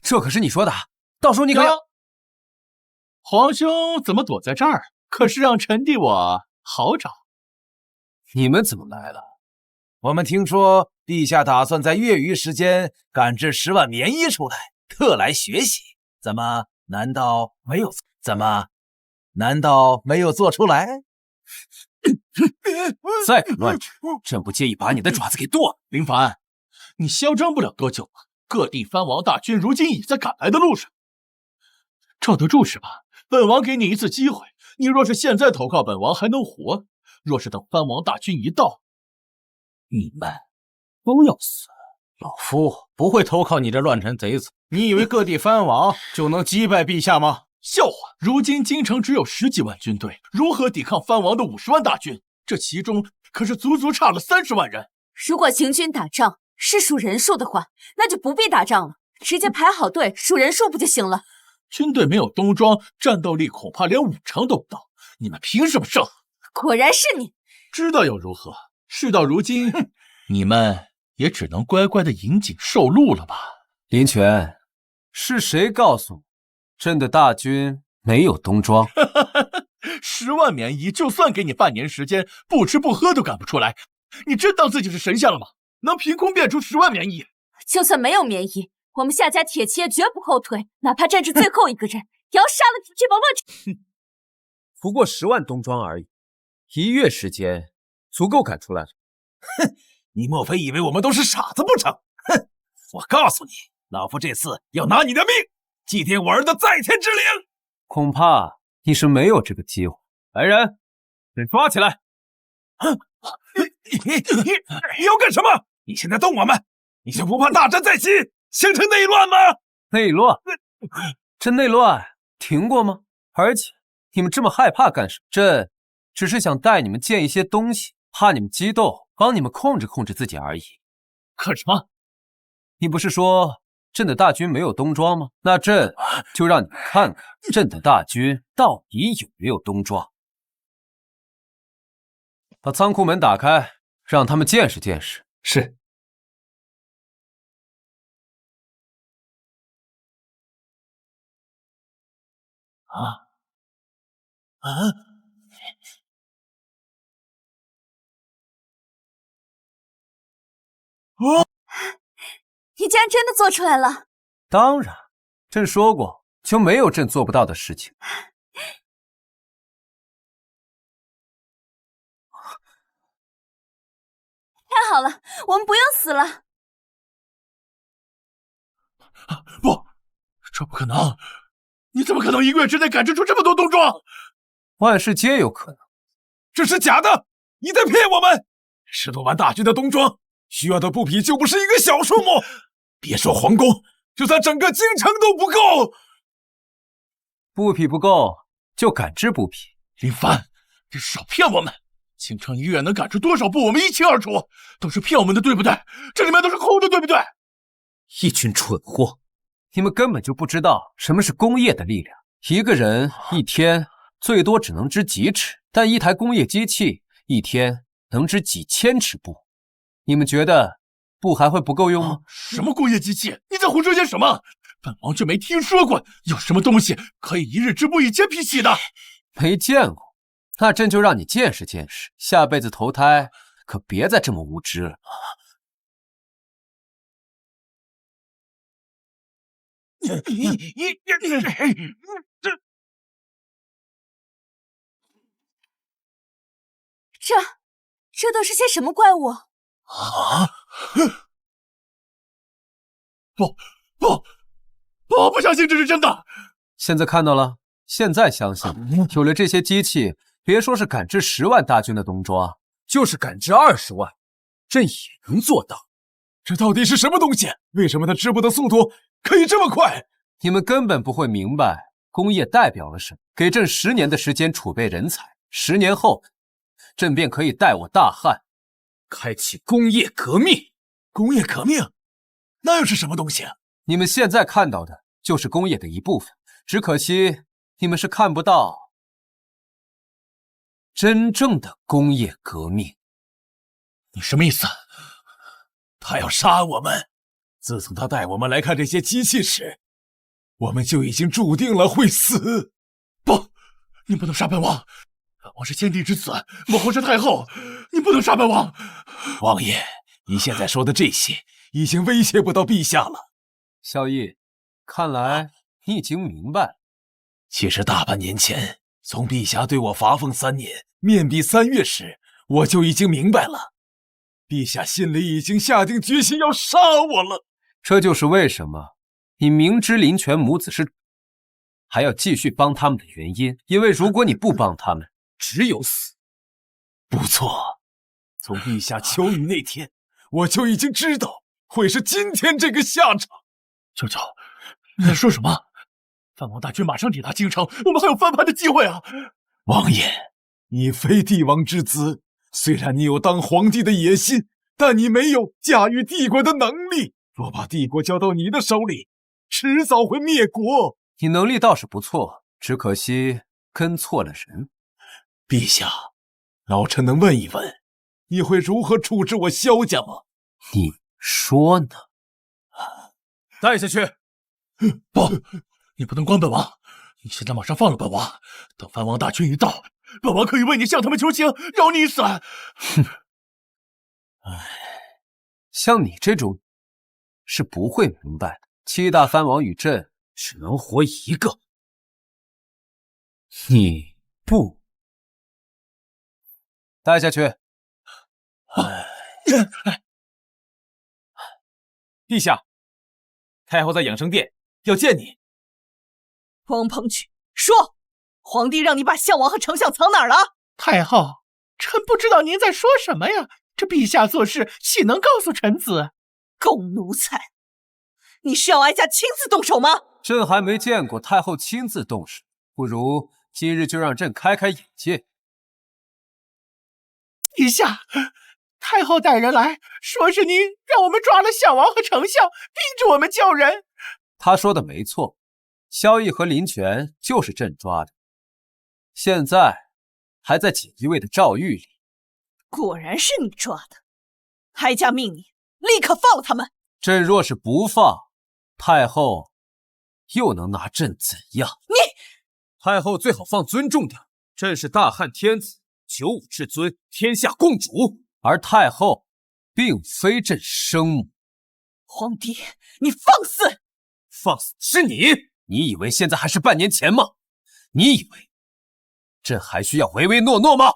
这可是你说的，到时候你可要……皇兄怎么躲在这儿？可是让臣弟我好找。你们怎么来了？我们听说陛下打算在月余时间赶制10万棉衣出来，特来学习。难道没有做出来？再敢乱指，朕不介意把你的爪子给剁了。林凡，你嚣张不了多久了。各地藩王大军如今已在赶来的路上。赵德柱是吧？本王给你一次机会，你若是现在投靠本王还能活，若是等藩王大军一到，你们都要死。老夫不会投靠你这乱臣贼子。你以为各地藩王就能击败陛下吗？笑话！如今京城只有10几万军队，如何抵抗藩王的50万大军？这其中可是足足差了30万人。如果行军打仗是数人数的话，那就不必打仗了，直接排好队数人数不就行了？军队没有冬装，战斗力恐怕连5成都不到。你们凭什么胜？果然是你！知道又如何？事到如今，你们也只能乖乖的引颈受禄了吧？林泉，是谁告诉你朕的大军没有冬装？10万棉衣，就算给你半年时间，不吃不喝都赶不出来。你真当自己是神仙了吗？能凭空变出10万棉衣？就算没有棉衣，我们夏家铁骑也绝不后退，哪怕战至最后一个人，也要杀了你这帮乱臣。不过10万冬装而已，1月时间足够赶出来了。哼，你莫非以为我们都是傻子不成？哼，我告诉你，老夫这次要拿你的命，祭奠我儿的在天之灵。恐怕你是没有这个机会。来人，给抓起来！哼，你要干什么？你现在动我们，你就不怕大战在即，形成内乱吗？内乱？这内乱停过吗？而且你们这么害怕干什么？朕只是想带你们见一些东西，怕你们激动，帮你们控制控制自己而已。看什么？你不是说朕的大军没有冬装吗？那朕就让你们看看朕的大军到底有没有冬装。把仓库门打开，让他们见识见识。是。你竟然真的做出来了！当然，朕说过，就没有朕做不到的事情。太好了，我们不用死了！不，这不可能！你怎么可能1个月之内赶制出这么多冬装？万事皆有可能。这是假的，你在骗我们！10多万大军的冬装，需要的布匹就不是一个小数目。别说皇宫，就算整个京城都不够。布匹不够，就赶制布匹。林凡，你少骗我们！京城医院能赶出多少部，我们一清二楚，都是骗我们的，对不对？这里面都是空的，对不对？一群蠢货，你们根本就不知道什么是工业的力量。一个人一天最多只能织几尺，但一台工业机器一天能织几千尺布。你们觉得布还会不够用吗？什么工业机器？你在胡说些什么？本王却没听说过有什么东西可以一日织布1000匹洗的。没见过，那朕就让你见识见识，下辈子投胎可别再这么无知了。这都是些什么怪物？啊！不相信这是真的。现在看到了，现在相信，有了这些机器，别说是赶制10万大军的冬抓，就是赶制20万，朕也能做到。这到底是什么东西？为什么它织布的速度可以这么快？你们根本不会明白工业代表了什么。给朕10年的时间储备人才，10年后，朕便可以带我大汉开启工业革命。工业革命？那又是什么东西啊？你们现在看到的就是工业的一部分，只可惜你们是看不到真正的工业革命。你什么意思？他要杀我们。自从他带我们来看这些机器时，我们就已经注定了会死。不，你不能杀本王！本王是先帝之子，母后是太后，你不能杀本王！王爷，你现在说的这些已经威胁不到陛下了。萧逸，看来你已经明白了。其实大半年前，从陛下对我罚俸3年，面壁3月时，我就已经明白了。陛下心里已经下定决心要杀我了。这就是为什么你明知林泉母子是还要继续帮他们的原因，因为如果你不帮他们，只有死。不错，从陛下求雨那天，我就已经知道会是今天这个下场。舅舅，你在说什么？藩王大军马上抵达京城，我们还有翻盘的机会啊！王爷，你非帝王之子，虽然你有当皇帝的野心，但你没有驾驭帝国的能力。若把帝国交到你的手里，迟早会灭国。你能力倒是不错，只可惜跟错了人。陛下，老臣能问一问，你会如何处置我萧家吗？你说呢？带下去！不，你不能关本王！你现在马上放了本王，等藩王大军一到，本王可以为你向他们求情，饶你一死。像你这种是不会明白的。7大藩王与朕只能活一个，你不带下去。陛下，太后在养生殿要见你。王鹏举，说，皇帝让你把项王和丞相藏哪儿了？太后，臣不知道您在说什么呀？这陛下做事岂能告诉臣子？狗奴才！你是要哀家亲自动手吗？朕还没见过太后亲自动手，不如今日就让朕开开眼界。陛下，太后带人来，说是您让我们抓了项王和丞相，逼着我们叫人。他说的没错，萧逸和林泉就是朕抓的，现在还在锦衣卫的诏狱里。果然是你抓的，哀家命你立刻放了他们。朕若是不放，太后又能拿朕怎样？你太后最好放尊重点，朕是大汉天子，95至尊，天下共主，而太后并非朕生母。皇帝，你放肆！放肆是你！你以为现在还是半年前吗？你以为朕还需要唯唯诺诺吗？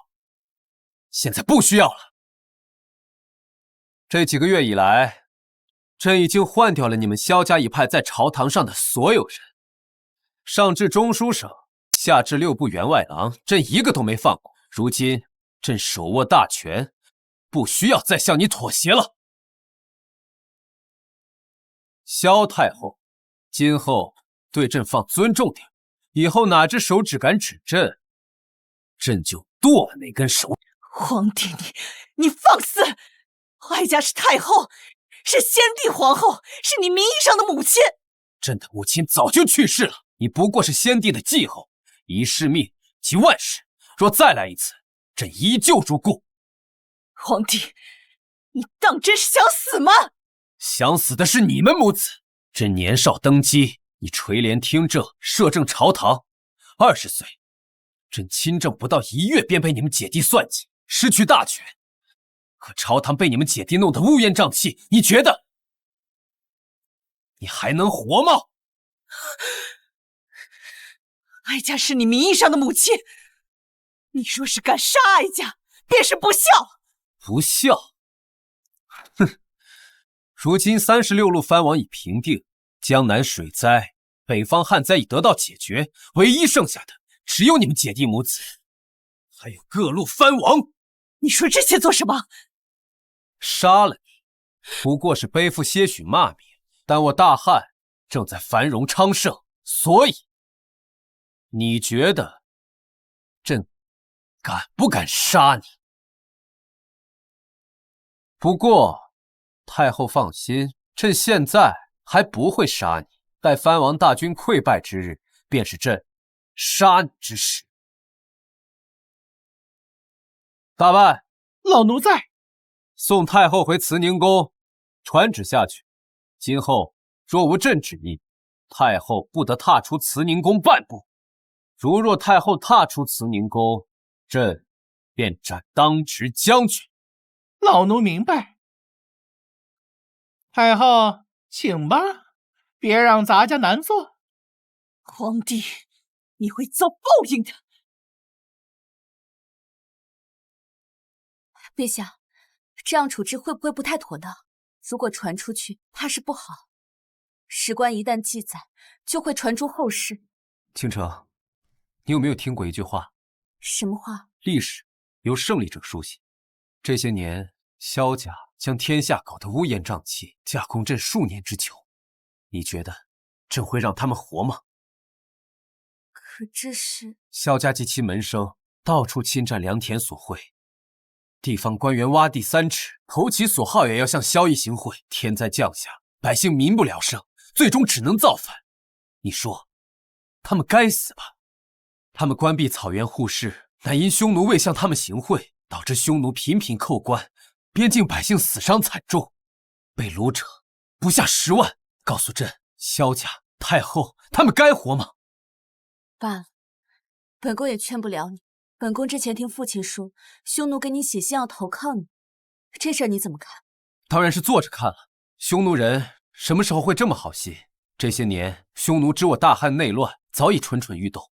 现在不需要了。这几个月以来，朕已经换掉了你们萧家一派在朝堂上的所有人，上至中书省，下至6部员外郎，朕一个都没放过。如今朕手握大权，不需要再向你妥协了。萧太后，今后对朕放尊重点，以后哪只手指敢指朕，朕就剁了那根手指。皇帝，你放肆！哀家是太后，是先帝皇后，是你名义上的母亲。朕的母亲早就去世了，你不过是先帝的继后，一世命即万世。若再来一次，朕依旧如故。皇帝，你当真是想死吗？想死的是你们母子。朕年少登基，你垂帘听政，摄政朝堂。20岁，朕亲政不到1月，便被你们姐弟算计，失去大权。可朝堂被你们姐弟弄得乌烟瘴气，你觉得你还能活吗？哀家是你名义上的母亲，你若是敢杀哀家，便是不孝。不孝？哼！如今36路藩王已平定，江南水灾、北方旱灾已得到解决，唯一剩下的只有你们姐弟母子，还有各路藩王。你说这些做什么？杀了你，不过是背负些许骂名，但我大汉正在繁荣昌盛，所以你觉得朕敢不敢杀你？不过太后放心，朕现在还不会杀你，待藩王大军溃败之日，便是朕杀你之时。大办，老奴在。送太后回慈宁宫，传旨下去，今后若无朕旨意，太后不得踏出慈宁宫半步。如若太后踏出慈宁宫，朕便斩当值将军。老奴明白。太后，请吧，别让咱家难做。皇帝，你会遭报应的。陛下，这样处置会不会不太妥当？如果传出去，怕是不好。史官一旦记载，就会传出后世。倾城，你有没有听过一句话？什么话？历史由胜利者书写。这些年，萧家将天下搞得乌烟瘴气，架空朕数年之久。你觉得朕会让他们活吗？可这是……萧家及其门生到处侵占良田所会，地方官员挖地3尺，投其所好也要向萧邑行贿。天灾降下，百姓民不聊生，最终只能造反。你说，他们该死吧？他们关闭草原护市，乃因匈奴未向他们行贿，导致匈奴频频扣关，边境百姓死伤惨重，被掳者不下10万。告诉朕，萧家、太后他们该活吗？罢了，本宫也劝不了你。本宫之前听父亲说，匈奴给你写信要投靠你，这事儿你怎么看？当然是坐着看了。匈奴人什么时候会这么好心？这些年，匈奴知我大汉内乱，早已蠢蠢欲动。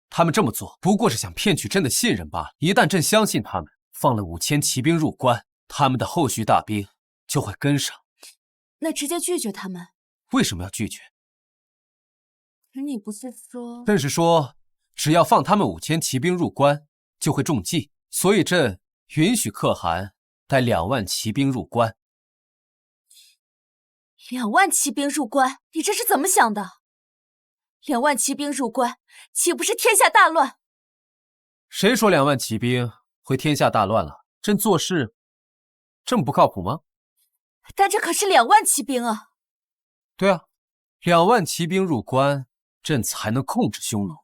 他们这么做，不过是想骗取朕的信任罢了。一旦朕相信他们，放了5000骑兵入关，他们的后续大兵就会跟上。那直接拒绝他们？为什么要拒绝？可你不是说……朕是说，只要放他们5000骑兵入关，就会中计，所以朕允许可汗带2万骑兵入关。2万骑兵入关，你这是怎么想的？2万骑兵入关，岂不是天下大乱？谁说2万骑兵会天下大乱了？朕做事这么不靠谱吗？但这可是2万骑兵啊！对啊，2万骑兵入关，朕才能控制匈奴。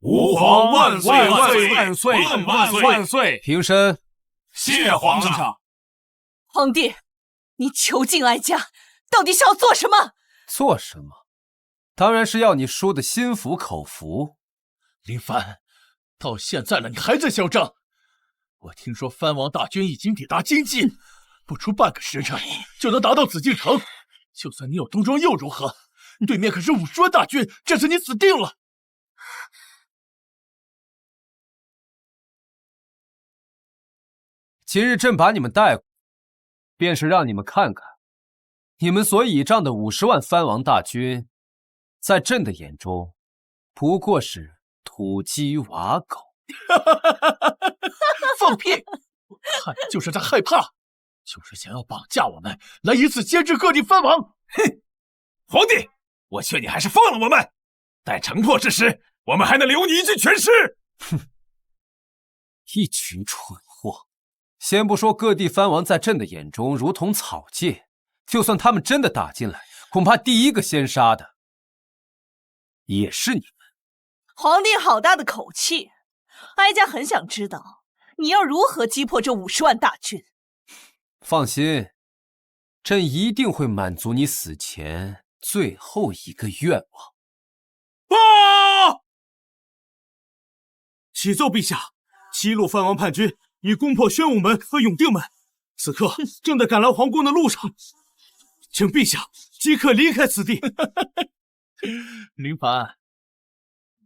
吾皇万岁万岁万岁万岁万岁！平身。谢皇上。皇帝，你囚禁哀家，到底是要做什么？做什么？当然是要你输得心服口服。林凡，到现在了，你还在嚣张！我听说藩王大军已经抵达京畿，不出半个时辰就能达到紫禁城。就算你有东庄又如何？对面可是50万大军，这次你死定了！今日朕把你们带过，便是让你们看看，你们所倚仗的50万藩王大军，在朕的眼中，不过是土鸡瓦狗。放屁！看就是在害怕。就是想要绑架我们，来一次牵制各地藩王。哼！皇帝，我劝你还是放了我们，待城破之时，我们还能留你一具全尸。哼！一群蠢货！先不说各地藩王在朕的眼中如同草芥，就算他们真的打进来，恐怕第一个先杀的也是你们。皇帝好大的口气！哀家很想知道，你要如何击破这50万大军。放心，朕一定会满足你死前最后一个愿望。报！启奏陛下，7路藩王叛军已攻破宣武门和永定门，此刻正在赶来皇宫的路上，请陛下即刻离开此地。林凡，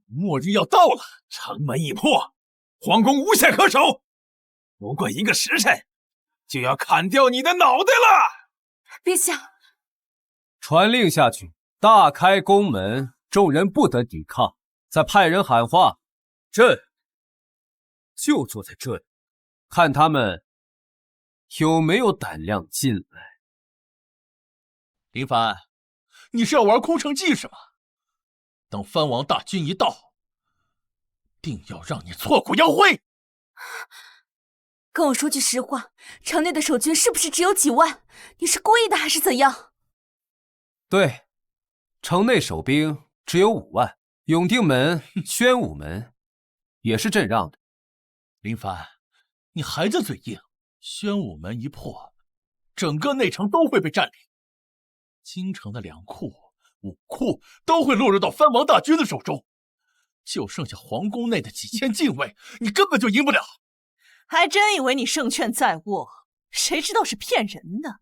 末日要到了，城门已破，皇宫无险可守，不过1个时辰，就要砍掉你的脑袋了。陛下，传令下去，大开宫门，众人不得抵抗。再派人喊话，朕就坐在这里，看他们有没有胆量进来。林凡，你是要玩空城计是吗？等藩王大军一到，定要让你挫骨扬灰。跟我说句实话，城内的守军是不是只有几万？你是故意的还是怎样？对，城内守兵只有5万，永定门、宣武门也是朕让的。林凡，你还在嘴硬。宣武门一破，整个内城都会被占领，京城的粮库、武库都会落入到藩王大军的手中，就剩下皇宫内的几千禁卫，你根本就赢不了。还真以为你胜券在握，谁知道是骗人的。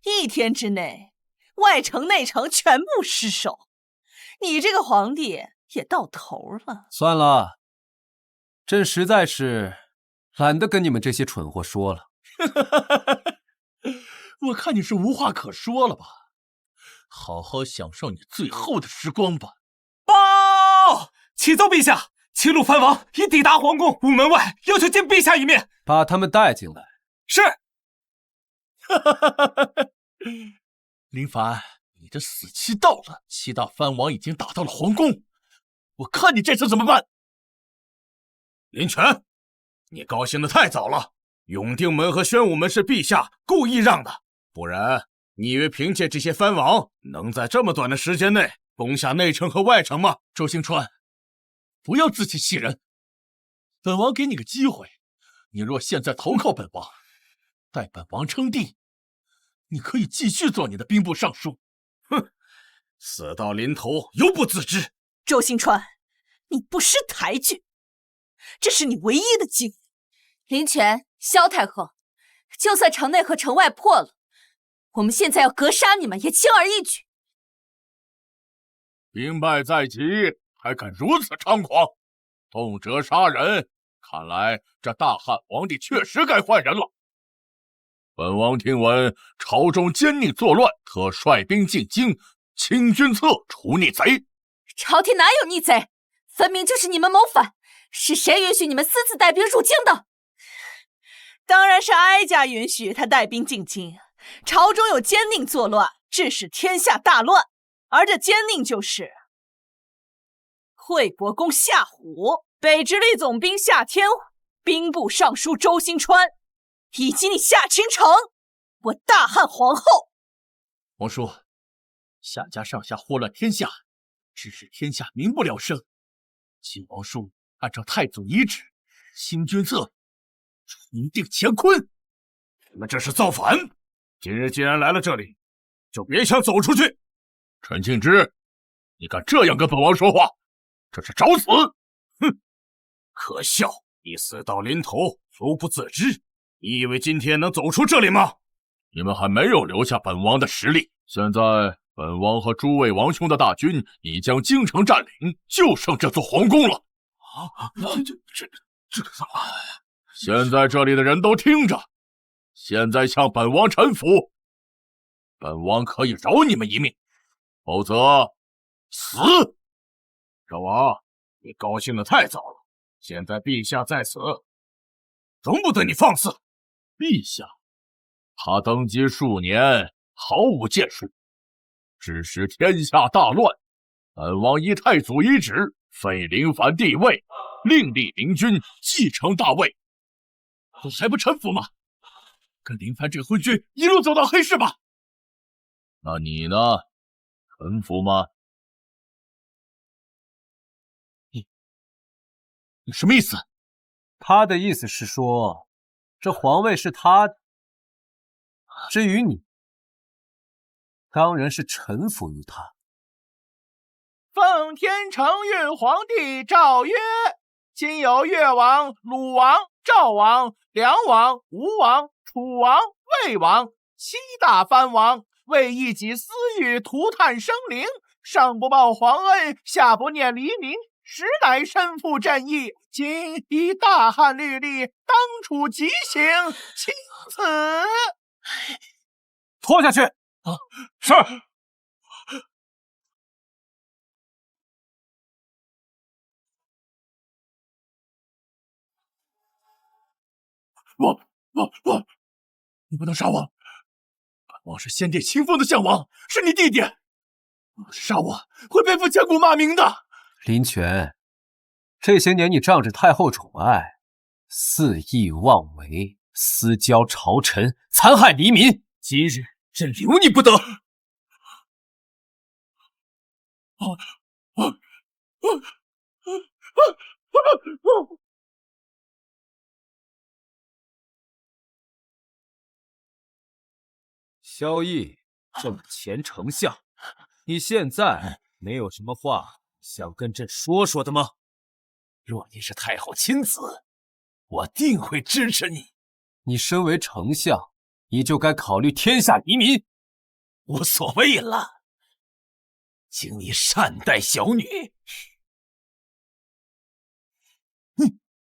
1天之内，外城内城全部失守，你这个皇帝也到头了。算了，朕实在是懒得跟你们这些蠢货说了。我看你是无话可说了吧？好好享受你最后的时光吧。报！启奏陛下，7路藩王已抵达皇宫午门外，要求见陛下一面。把他们带进来。是。林凡，你的死期到了，7大藩王已经打到了皇宫，我看你这次怎么办。林权，你高兴得太早了。永定门和宣武门是陛下故意让的，不然你以为凭借这些藩王能在这么短的时间内攻下内城和外城吗？周星川，不要自欺欺人。本王给你个机会，你若现在投靠本王，待本王称帝，你可以继续做你的兵部尚书。哼，死到临头犹不自知。周星川，你不识抬举，这是你唯一的机会。林权、萧太后，就算城内和城外破了，我们现在要格杀你们也轻而易举。兵败在即，还敢如此猖狂，动辄杀人，看来这大汉皇帝确实该换人了。本王听闻朝中奸佞作乱，特率兵进京，清君侧，除逆贼。朝廷哪有逆贼？分明就是你们谋反！是谁允许你们私自带兵入京的？当然是哀家允许他带兵进京。朝中有奸佞作乱，致使天下大乱，而这奸佞就是惠国公夏虎、北直隶总兵夏天虎、兵部尚书周星川，以及你夏倾城，我大汉皇后。王叔，夏家上下祸乱天下，致使天下民不聊生。请王叔按照太祖遗旨，兴军策，平定乾坤。你们这是造反！今日既然来了这里，就别想走出去。陈庆之，你敢这样跟本王说话，这是找死！哼，可笑！你死到临头，犹不自知。你以为今天能走出这里吗？你们还没有留下本王的实力。现在本王和诸位王兄的大军已将京城占领，就剩这座皇宫了。这个怎么？现在这里的人都听着，现在向本王臣服，本王可以饶你们一命，否则死。赵王，你高兴得太早了。现在陛下在此，容不得你放肆。陛下，他登基数年，毫无建树，致使天下大乱。本王依太祖遗旨，废林凡帝位，另立明君继承大位。我还不臣服吗？跟林凡这昏君一路走到黑市吧。那你呢？臣服吗？你什么意思？他的意思是说，这皇位是他的。至于你，当然是臣服于他。奉天承运皇帝诏曰：今有越王、鲁王、赵王、梁王、吴王、楚王、魏王7大藩王，为一己私欲，涂炭生灵，上不报皇恩，下不念黎民，实乃身负正义。今以大汉律例，当处极刑，钦此。拖下去。啊，是。我，你不能杀我！本王是先帝亲封的相王，是你弟弟，杀我会背负千古骂名的。林权，这些年你仗着太后宠爱，肆意妄为，私交朝臣，残害黎民。今日朕留你不得！萧绎，朕前丞相，你现在没有什么话想跟朕说说的吗？若你是太后亲子，我定会支持你。你身为丞相，你就该考虑天下黎民。无所谓了，请你善待小女。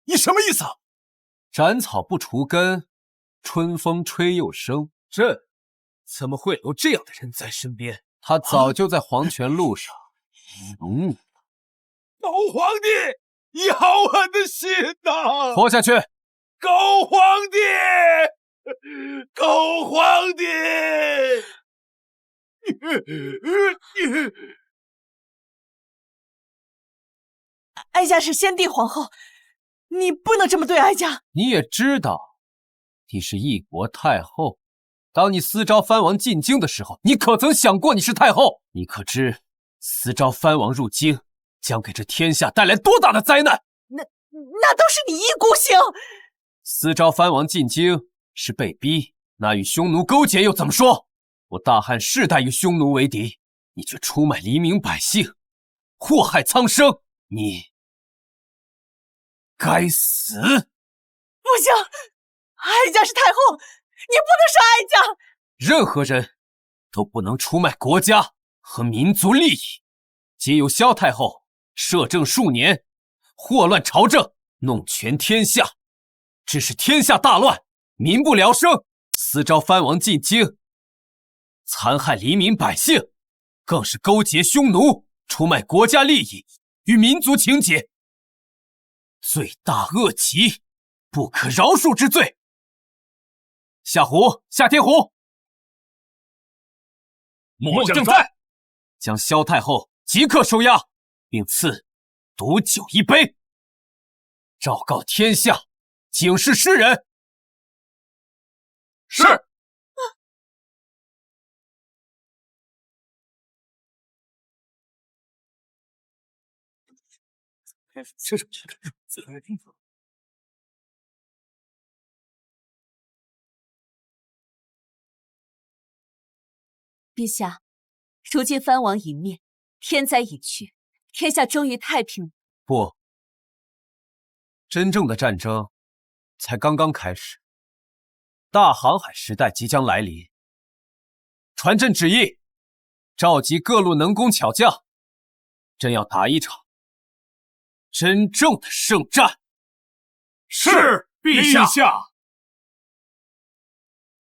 你什么意思？斩草不除根，春风吹又生。朕怎么会有这样的人在身边？他早就在黄泉路上等你。狗皇帝，你好狠的心呐！活下去！狗皇帝，狗皇帝！哀家是先帝皇后，你不能这么对哀家。你也知道，你是一国太后。当你私招藩王进京的时候，你可曾想过你是太后？你可知私招藩王入京，将给这天下带来多大的灾难？那都是你一股性。私招藩王进京是被逼，那与匈奴勾结又怎么说？我大汉世代与匈奴为敌，你却出卖黎民百姓，祸害苍生，你该死！不行，哀家是太后，你不能杀哀家。任何人都不能出卖国家和民族利益。皆由萧太后摄政数年，祸乱朝政，弄权天下，致使天下大乱，民不聊生。私招藩王进京，残害黎民百姓，更是勾结匈奴，出卖国家利益与民族情结，罪大恶极，不可饶恕之罪。夏胡、夏天胡，末将在。将萧太后即刻收押，并赐毒酒一杯，昭告天下，警示世人。是。陛下，如今藩王已灭，天灾已去，天下终于太平了。不，真正的战争才刚刚开始。大航海时代即将来临，传朕旨意，召集各路能工巧匠，朕要打一场真正的圣战。是，陛下。